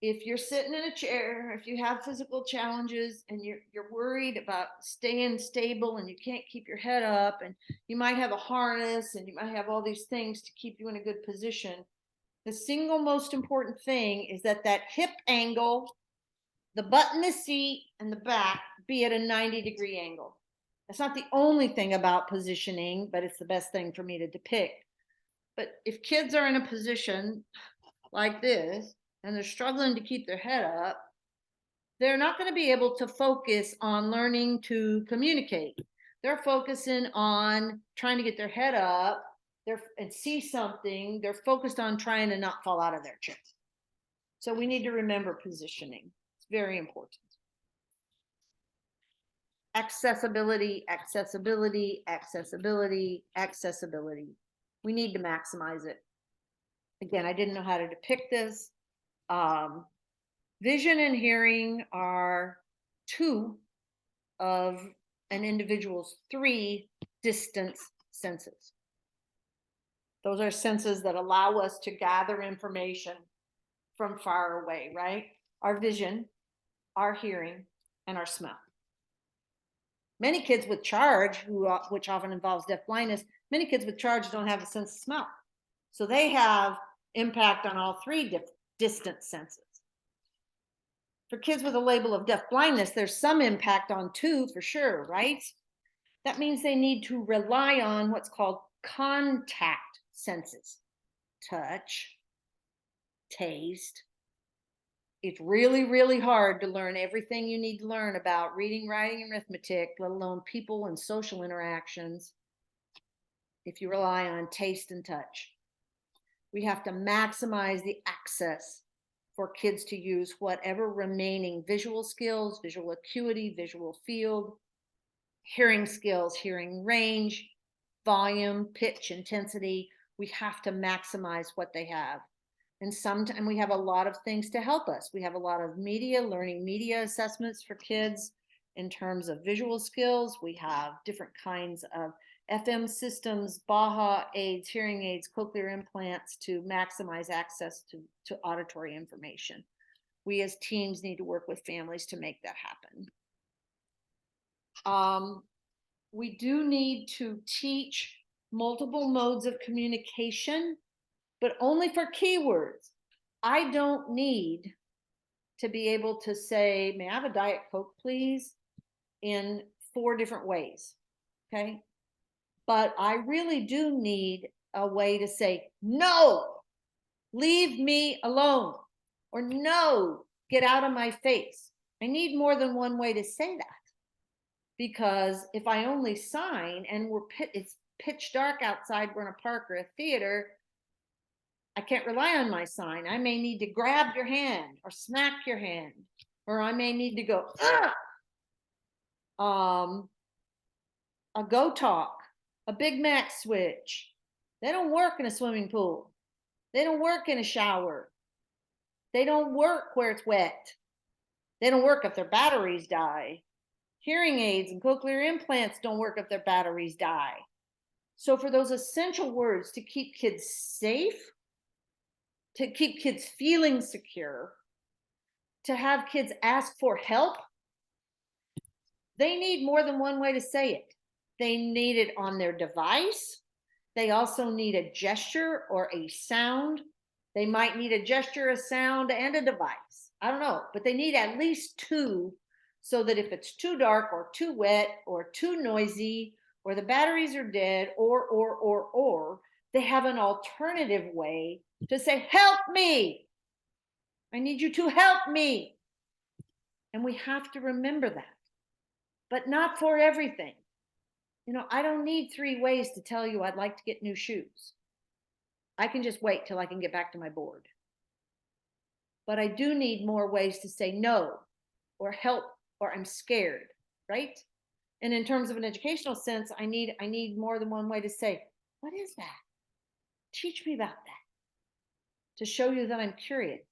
If you're sitting in a chair, if you have physical challenges and you're worried about staying stable and you can't keep your head up and you might have a harness and you might have all these things to keep you in a good position, the single most important thing is that hip angle, the butt in the seat and the back be at a 90-degree angle. That's not the only thing about positioning, but it's the best thing for me to depict. But if kids are in a position like this, and they're struggling to keep their head up, they're not going to be able to focus on learning to communicate. They're focusing on trying to get their head up and see something. They're focused on trying to not fall out of their chair. So we need to remember positioning. It's very important. Accessibility, accessibility, accessibility, accessibility. We need to maximize it. Again, I didn't know how to depict this. Vision and hearing are two of an individual's three distance senses. Those are senses that allow us to gather information from far away, right? Our vision, our hearing, and our smell. Many kids with charge, which often involves deafblindness, many kids with charge don't have a sense of smell. So they have impact on all three distant senses. For kids with a label of deafblindness, there's some impact on two for sure, right? That means they need to rely on what's called contact senses. Touch, taste. It's really, really hard to learn everything you need to learn about reading, writing, and arithmetic, let alone people and social interactions, if you rely on taste and touch. We have to maximize the access for kids to use whatever remaining visual skills, visual acuity, visual field, hearing skills, hearing range, volume, pitch, intensity. We have to maximize what they have. And sometimes we have a lot of things to help us. We have a lot of learning media assessments for kids in terms of visual skills. We have different kinds of FM systems, BAHA aids, hearing aids, cochlear implants to maximize access to auditory information. We as teams need to work with families to make that happen. We do need to teach multiple modes of communication, but only for keywords. I don't need to be able to say, may I have a Diet Coke, please, in 4 different ways, okay? But I really do need a way to say, no, leave me alone, or no, get out of my face. I need more than one way to say that. Because if I only sign and it's pitch dark outside, we're in a park or a theater, I can't rely on my sign. I may need to grab your hand or smack your hand, or I may need to go, a go talk, a Big Mac switch. They don't work in a swimming pool. They don't work in a shower. They don't work where it's wet. They don't work if their batteries die. Hearing aids and cochlear implants don't work if their batteries die. So for those essential words to keep kids safe, to keep kids feeling secure, to have kids ask for help, they need more than one way to say it. They need it on their device. They also need a gesture or a sound. They might need a gesture, a sound, and a device. I don't know, but they need at least two, so that if it's too dark or too wet or too noisy or the batteries are dead or they have an alternative way to say, help me. I need you to help me. And we have to remember that, but not for everything. You know, I don't need 3 ways to tell you I'd like to get new shoes. I can just wait till I can get back to my board. But I do need more ways to say no or help or I'm scared, right? And in terms of an educational sense, I need more than one way to say, what is that? Teach me about that, to show you that I'm curious.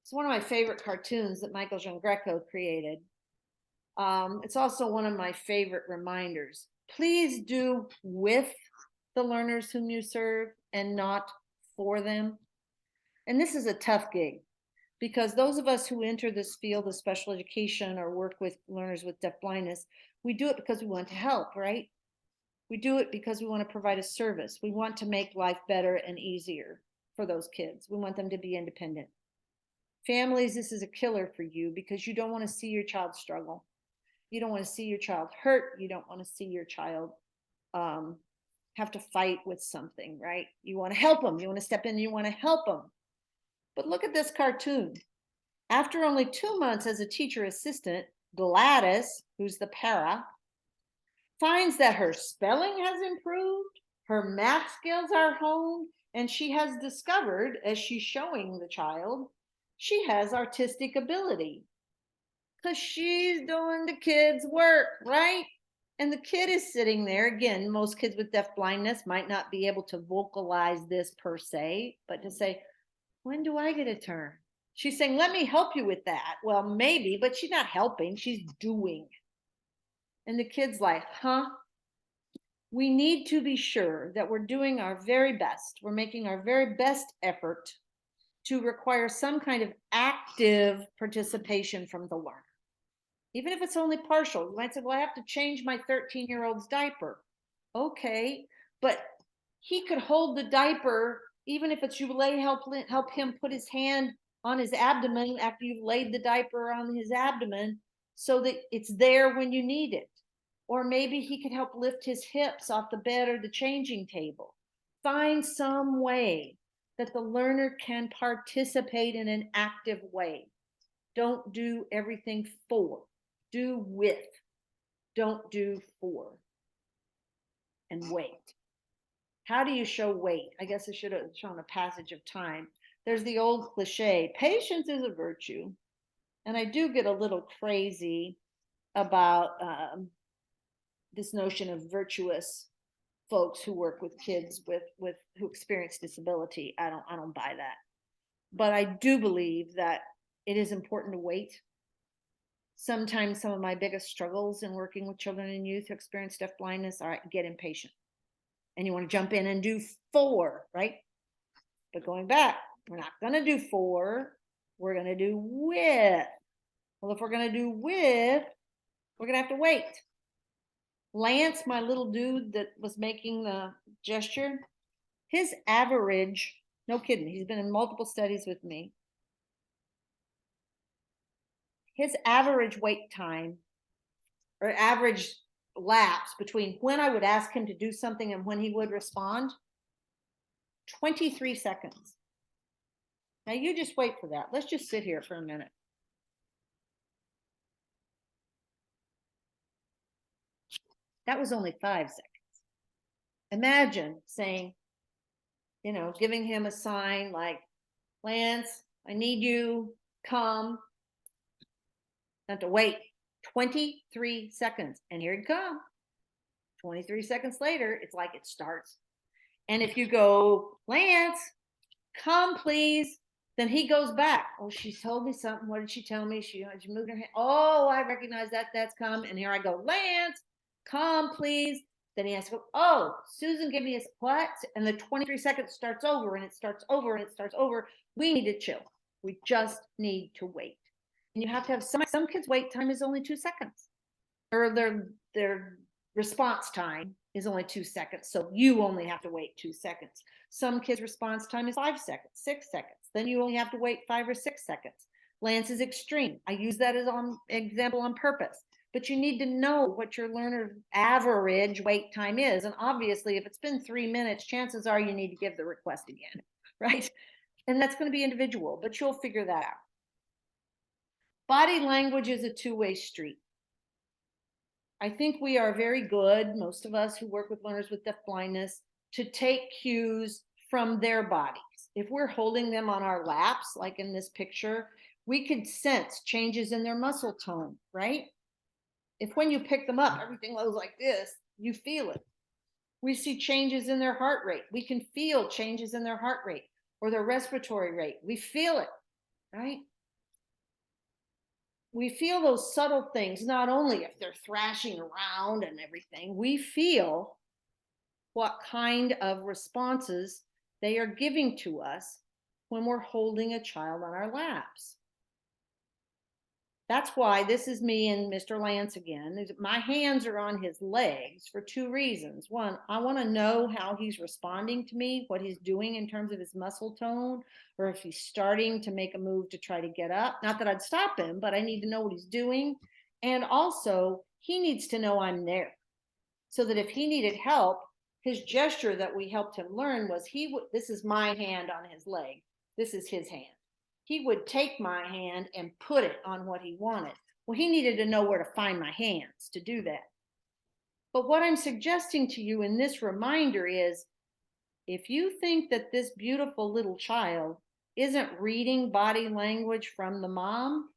It's one of my favorite cartoons that Michael Giangreco created. It's also one of my favorite reminders. Please do with the learners whom you serve and not for them. And this is a tough gig, because those of us who enter this field of special education or work with learners with deafblindness, we do it because we want to help, right? We do it because we want to provide a service. We want to make life better and easier for those kids. We want them to be independent. Families, this is a killer for you because you don't want to see your child struggle. You don't want to see your child hurt. You don't want to see your child have to fight with something, right? You want to help them. You want to step in and you want to help them. But look at this cartoon. After only 2 months as a teacher assistant, Gladys, who's the para, finds that her spelling has improved, her math skills are honed, and she has discovered, as she's showing the child, she has artistic ability. Because she's doing the kid's work, right? And the kid is sitting there. Again, most kids with deafblindness might not be able to vocalize this per se, but to say, when do I get a turn? She's saying, let me help you with that. Well, maybe, but she's not helping, she's doing. And the kid's like, huh? We need to be sure that we're doing our very best. We're making our very best effort to require some kind of active participation from the learner. Even if it's only partial. You might say, well, I have to change my 13-year-old's diaper. Okay, but he could hold the diaper, even if it's you help him put his hand on his abdomen after you've laid the diaper on his abdomen so that it's there when you need it. Or maybe he could help lift his hips off the bed or the changing table. Find some way that the learner can participate in an active way. Don't do everything for. Do with. Don't do for. And wait. How do you show wait? I guess I should have shown a passage of time. There's the old cliche, patience is a virtue. And I do get a little crazy about this notion of virtuous folks who work with kids who experience disability. I don't buy that. But I do believe that it is important to wait. Sometimes some of my biggest struggles in working with children and youth who experience deafblindness are get impatient. And you want to jump in and do for, right? But going back, we're not going to do for, we're going to do with. Well, if we're going to do with, we're going to have to wait. Lance, my little dude that was making the gesture, his average, no kidding, he's been in multiple studies with me. His average wait time or average lapse between when I would ask him to do something and when he would respond, 23 seconds. Now you just wait for that. Let's just sit here for a minute. That was only 5 seconds. Imagine saying, you know, giving him a sign like, Lance, I need you, come. Not to wait 23 seconds. And here he comes. 23 seconds later, it's like it starts. And if you go, Lance, come please, then he goes back. Oh, she told me something. What did she tell me? She moved her hand. Oh, I recognize that. That's come. And here I go, Lance, come please. Then he has to go, oh, Susan gave me a what? And the 23 seconds starts over and it starts over and it starts over. We need to chill. We just need to wait. And you have to have some kids' wait time is only 2 seconds, or their response time is only 2 seconds. So you only have to wait 2 seconds. Some kids' response time is 5 seconds, 6 seconds. Then you only have to wait 5 or 6 seconds. Lance is extreme. I use that as an example on purpose. But you need to know what your learner's average wait time is. And obviously, if it's been 3 minutes, chances are you need to give the request again, right? And that's going to be individual, but you'll figure that out. Body language is a two-way street. I think we are very good, most of us who work with learners with deafblindness, to take cues from their bodies. If we're holding them on our laps, like in this picture, we could sense changes in their muscle tone, right? If when you pick them up, everything goes like this, you feel it. We see changes in their heart rate. We can feel changes in their heart rate or their respiratory rate. We feel it, right? We feel those subtle things, not only if they're thrashing around and everything, we feel what kind of responses they are giving to us when we're holding a child on our laps. That's why this is me and Mr. Lance again. My hands are on his legs for 2 reasons. One, I want to know how he's responding to me, what he's doing in terms of his muscle tone, or if he's starting to make a move to try to get up. Not that I'd stop him, but I need to know what he's doing. And also, he needs to know I'm there, so that if he needed help, his gesture that we helped him learn was this is my hand on his leg. This is his hand. He would take my hand and put it on what he wanted. Well, he needed to know where to find my hands to do that. But what I'm suggesting to you in this reminder is, if you think that this beautiful little child isn't reading body language from the mom,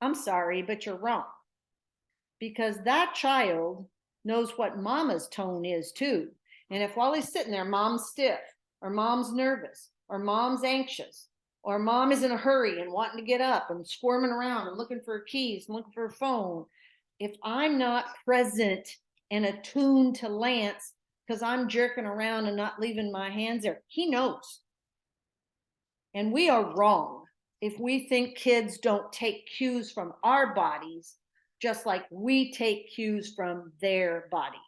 I'm sorry, but you're wrong. Because that child knows what mama's tone is too. And if while he's sitting there, mom's stiff, or mom's nervous, or mom's anxious, or mom is in a hurry and wanting to get up and squirming around and looking for her keys and looking for her phone, if I'm not present and attuned to Lance because I'm jerking around and not leaving my hands there, he knows. And we are wrong if we think kids don't take cues from our bodies, just like we take cues from their bodies.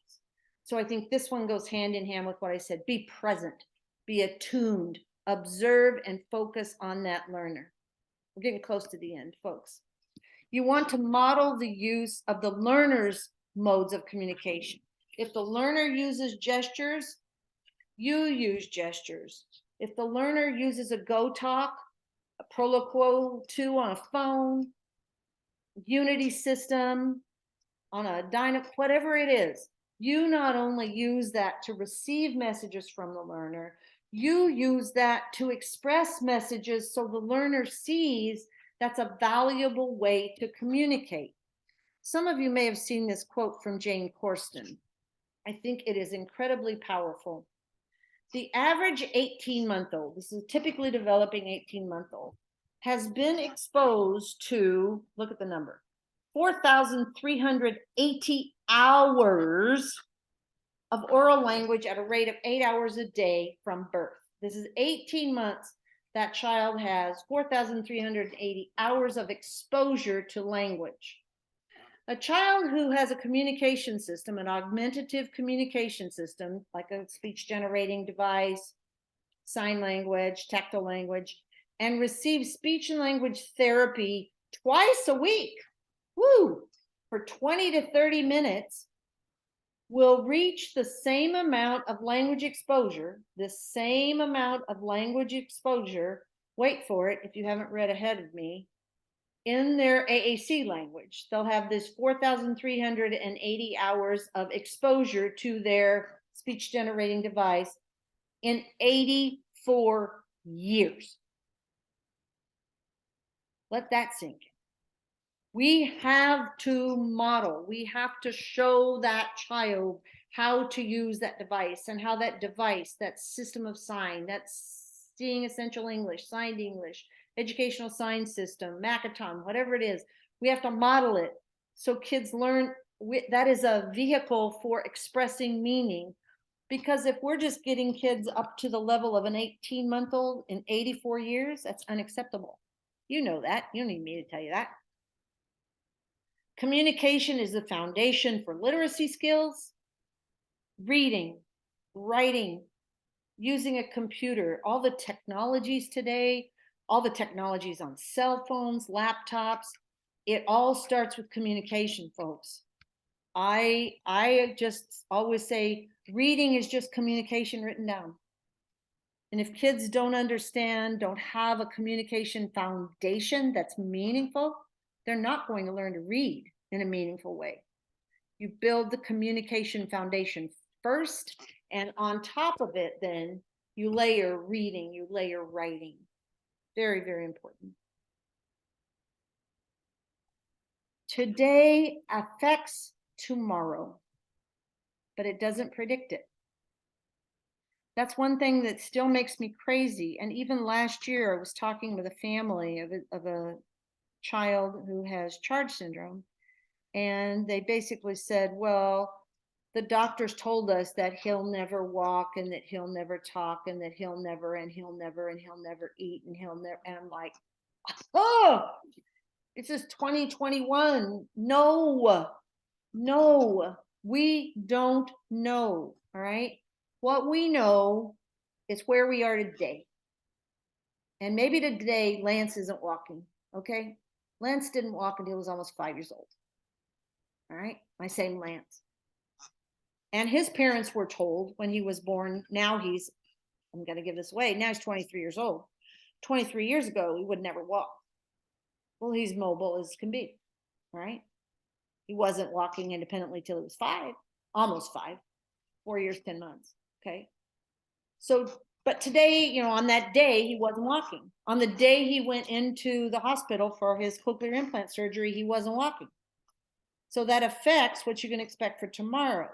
So I think this one goes hand in hand with what I said. Be present, be attuned, observe and focus on that learner. We're getting close to the end, folks. You want to model the use of the learner's modes of communication. If the learner uses gestures, you use gestures. If the learner uses a go talk, a Proloquo 2 on a phone, Unity system on a dyno, whatever it is, you not only use that to receive messages from the learner, you use that to express messages so the learner sees that's a valuable way to communicate. Some of you may have seen this quote from Jane Corsten. I think it is incredibly powerful. The average 18-month-old, this is a typically developing 18-month-old, has been exposed to, look at the number, 4,380 hours of oral language at a rate of 8 hours a day from birth. This is 18 months. That child has 4,380 hours of exposure to language. A child who has a communication system, an augmentative communication system, like a speech generating device, sign language, tactile language, and receives speech and language therapy twice a week, for 20 to 30 minutes, will reach the same amount of language exposure, wait for it if you haven't read ahead of me, in their AAC language. They'll have this 4,380 hours of exposure to their speech generating device in 84 years. Let that sink in. We have to model, we have to show that child how to use that device and how that device, that system of sign, that's Seeing Essential English, Signed English, Educational Sign System, Makaton, whatever it is, we have to model it so kids learn that is a vehicle for expressing meaning. Because if we're just getting kids up to the level of an 18-month-old in 84 years, that's unacceptable. You know that. You don't need me to tell you that. Communication is the foundation for literacy skills, reading, writing, using a computer, all the technologies today, all the technologies on cell phones, laptops, it all starts with communication, folks. I just always say reading is just communication written down. And if kids don't understand, don't have a communication foundation that's meaningful, they're not going to learn to read in a meaningful way. You build the communication foundation first, and on top of it, then you layer reading, you layer writing. Very, very important. Today affects tomorrow, but it doesn't predict it. That's one thing that still makes me crazy. And even last year, I was talking with a family of a child who has Charge syndrome, and they basically said, well, the doctors told us that he'll never walk and that he'll never talk and that he'll never and he'll never and he'll never eat and he'll never. And I'm like, oh, it's just 2021. No, we don't know. All right. What we know is where we are today. And maybe today Lance isn't walking. Okay. Lance didn't walk until he was almost 5 years old. All right. My same Lance. And his parents were told when he was born, now he's, I'm going to give this away, now he's 23 years old. 23 years ago, he would never walk. Well, he's mobile as can be, right? He wasn't walking independently till he was 5, almost 5, 4 years, 10 months, okay? So, but today, on that day, he wasn't walking. On the day he went into the hospital for his cochlear implant surgery, he wasn't walking. So that affects what you can expect for tomorrow.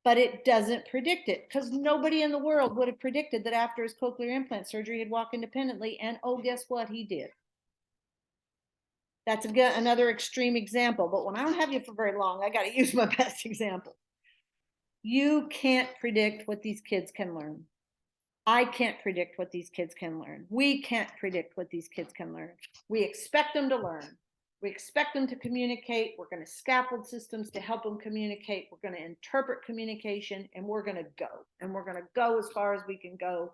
But it doesn't predict it, because nobody in the world would have predicted that after his cochlear implant surgery, he'd walk independently. And oh, guess what? He did. That's another extreme example. But when I don't have you for very long, I got to use my best example. You can't predict what these kids can learn. I can't predict what these kids can learn. We can't predict what these kids can learn. We expect them to learn. We expect them to communicate. We're going to scaffold systems to help them communicate. We're going to interpret communication, and we're going to go. And we're going to go as far as we can go.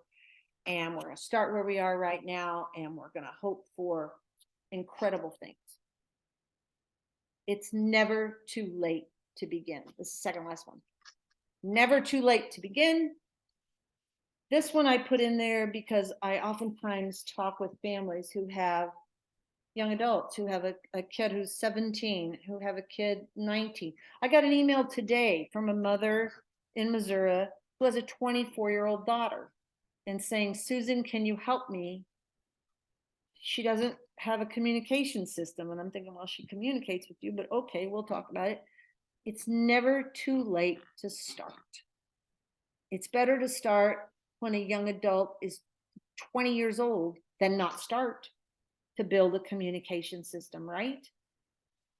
And we're going to start where we are right now, and we're going to hope for incredible things. It's never too late to begin. This is the second last one. Never too late to begin. This one I put in there because I oftentimes talk with families who have young adults, who have a kid who's 17, who have a kid 19. I got an email today from a mother in Missouri who has a 24-year-old daughter and saying, Susan, can you help me? She doesn't have a communication system. And I'm thinking, well, she communicates with you, but okay, we'll talk about it. It's never too late to start. It's better to start when a young adult is 20 years old than not start to build a communication system, right?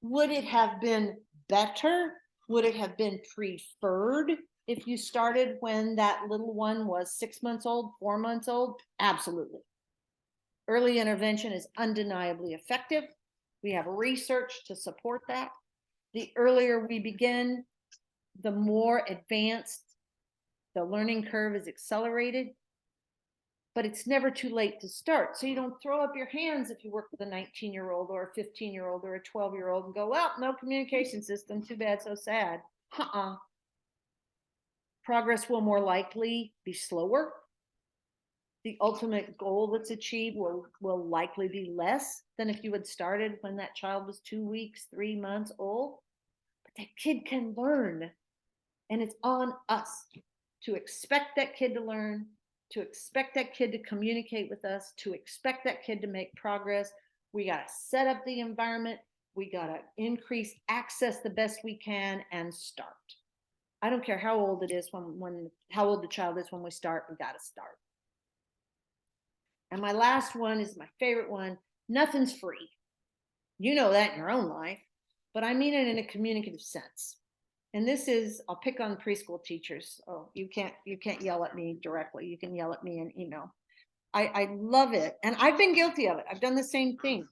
Would it have been better? Would it have been preferred if you started when that little one was 6 months old, 4 months old? Absolutely. Early intervention is undeniably effective. We have research to support that. The earlier we begin, the more advanced the learning curve is accelerated. But it's never too late to start. So you don't throw up your hands if you work with a 19-year-old or a 15-year-old or a 12-year-old and go, well, no communication system, too bad, so sad. Progress will more likely be slower. The ultimate goal that's achieved will likely be less than if you had started when that child was 2 weeks, 3 months old. But that kid can learn. And it's on us to expect that kid to learn, to expect that kid to communicate with us, to expect that kid to make progress. We got to set up the environment. We got to increase access the best we can and start. I don't care how old it is how old the child is when we start, we got to start. And my last one is my favorite one. Nothing's free. You know that in your own life. but I mean it in a communicative sense. And this is, I'll pick on preschool teachers. Oh, you can't yell at me directly. You can yell at me in email. I love it. And I've been guilty of it. I've done the same thing.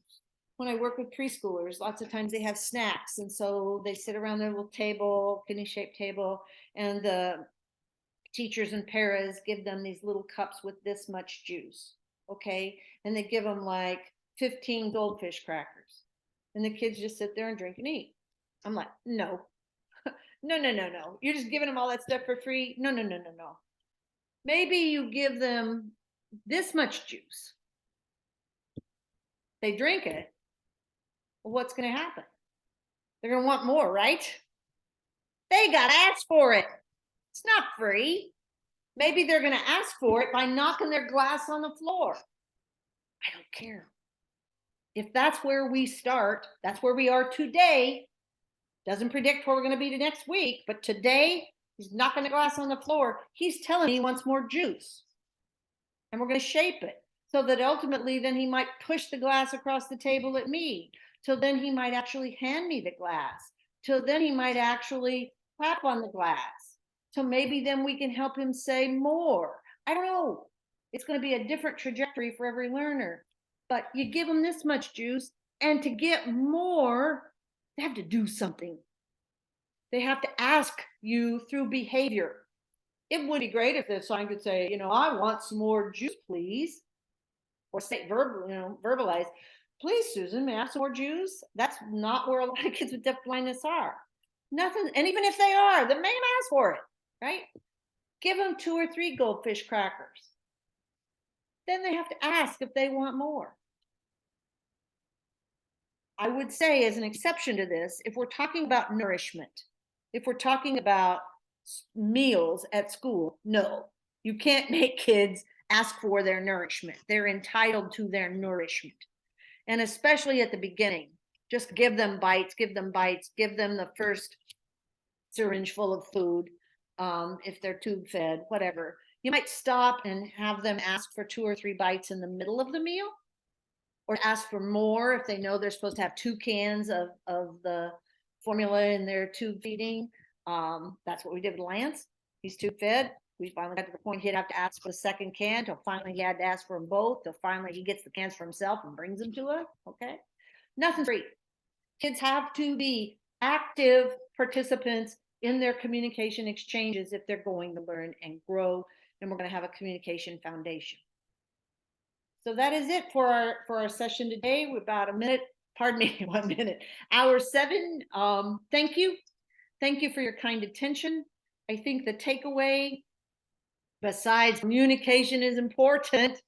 When I work with preschoolers, lots of times they have snacks. And so they sit around their little table, kidney-shaped table, and the teachers and paras give them these little cups with this much juice. Okay. And they give them like 15 goldfish crackers. And the kids just sit there and drink and eat. I'm like, no, no. You're just giving them all that stuff for free. No. Maybe you give them this much juice. They drink it. Well, what's going to happen? They're going to want more, right? They got to ask for it. It's not free. Maybe they're going to ask for it by knocking their glass on the floor. I don't care. If that's where we start, that's where we are today. Doesn't predict where we're going to be next week, but today he's knocking the glass on the floor. He's telling me he wants more juice. And we're going to shape it so that ultimately then he might push the glass across the table at me. Till then he might actually hand me the glass. Till then he might actually clap on the glass. So maybe then we can help him say more. I don't know. It's going to be a different trajectory for every learner. But you give them this much juice, and to get more, they have to do something. They have to ask you through behavior. It would be great if the sign could say, I want some more juice, please. Or say verbalize, please, Susan, may I have some more juice? That's not where a lot of kids with deaf blindness are. Nothing. And even if they are, they may ask for it, right? Give them 2 or 3 goldfish crackers. Then they have to ask if they want more. I would say, as an exception to this, if we're talking about nourishment, if we're talking about meals at school, no, you can't make kids ask for their nourishment. They're entitled to their nourishment. And especially at the beginning, just give them bites, give them the first syringe full of food. If they're tube fed, whatever. You might stop and have them ask for 2 or 3 bites in the middle of the meal, or ask for more if they know they're supposed to have 2 cans of the formula in their tube feeding. That's what we did with Lance. He's tube fed. We finally got to the point he'd have to ask for the second can, till finally he had to ask for them both, till finally he gets the cans for himself and brings them to us. Okay. Nothing free. Kids have to be active participants in their communication exchanges if they're going to learn and grow, and we're going to have a communication foundation. So that is it for our session today. We're about a minute, pardon me, 1 minute, hour 7. Thank you for your kind attention. I think the takeaway, besides communication is important,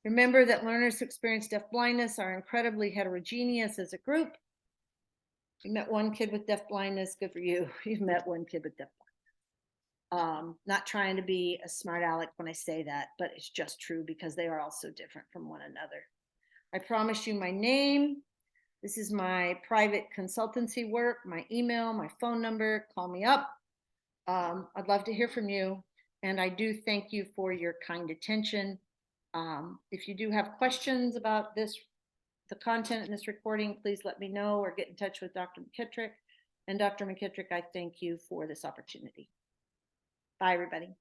remember that learners who experience deaf blindness are incredibly heterogeneous as a group. You met one kid with deaf blindness, good for you. You've met one kid with deaf blindness. Not trying to be a smart aleck when I say that, but it's just true because they are all so different from one another. I promise you my name. This is my private consultancy work, my email, my phone number. Call me up. I'd love to hear from you. And I do thank you for your kind attention. If you do have questions about the content in this recording, please let me know or get in touch with Dr. McKittrick. And Dr. McKittrick, I thank you for this opportunity. Bye, everybody.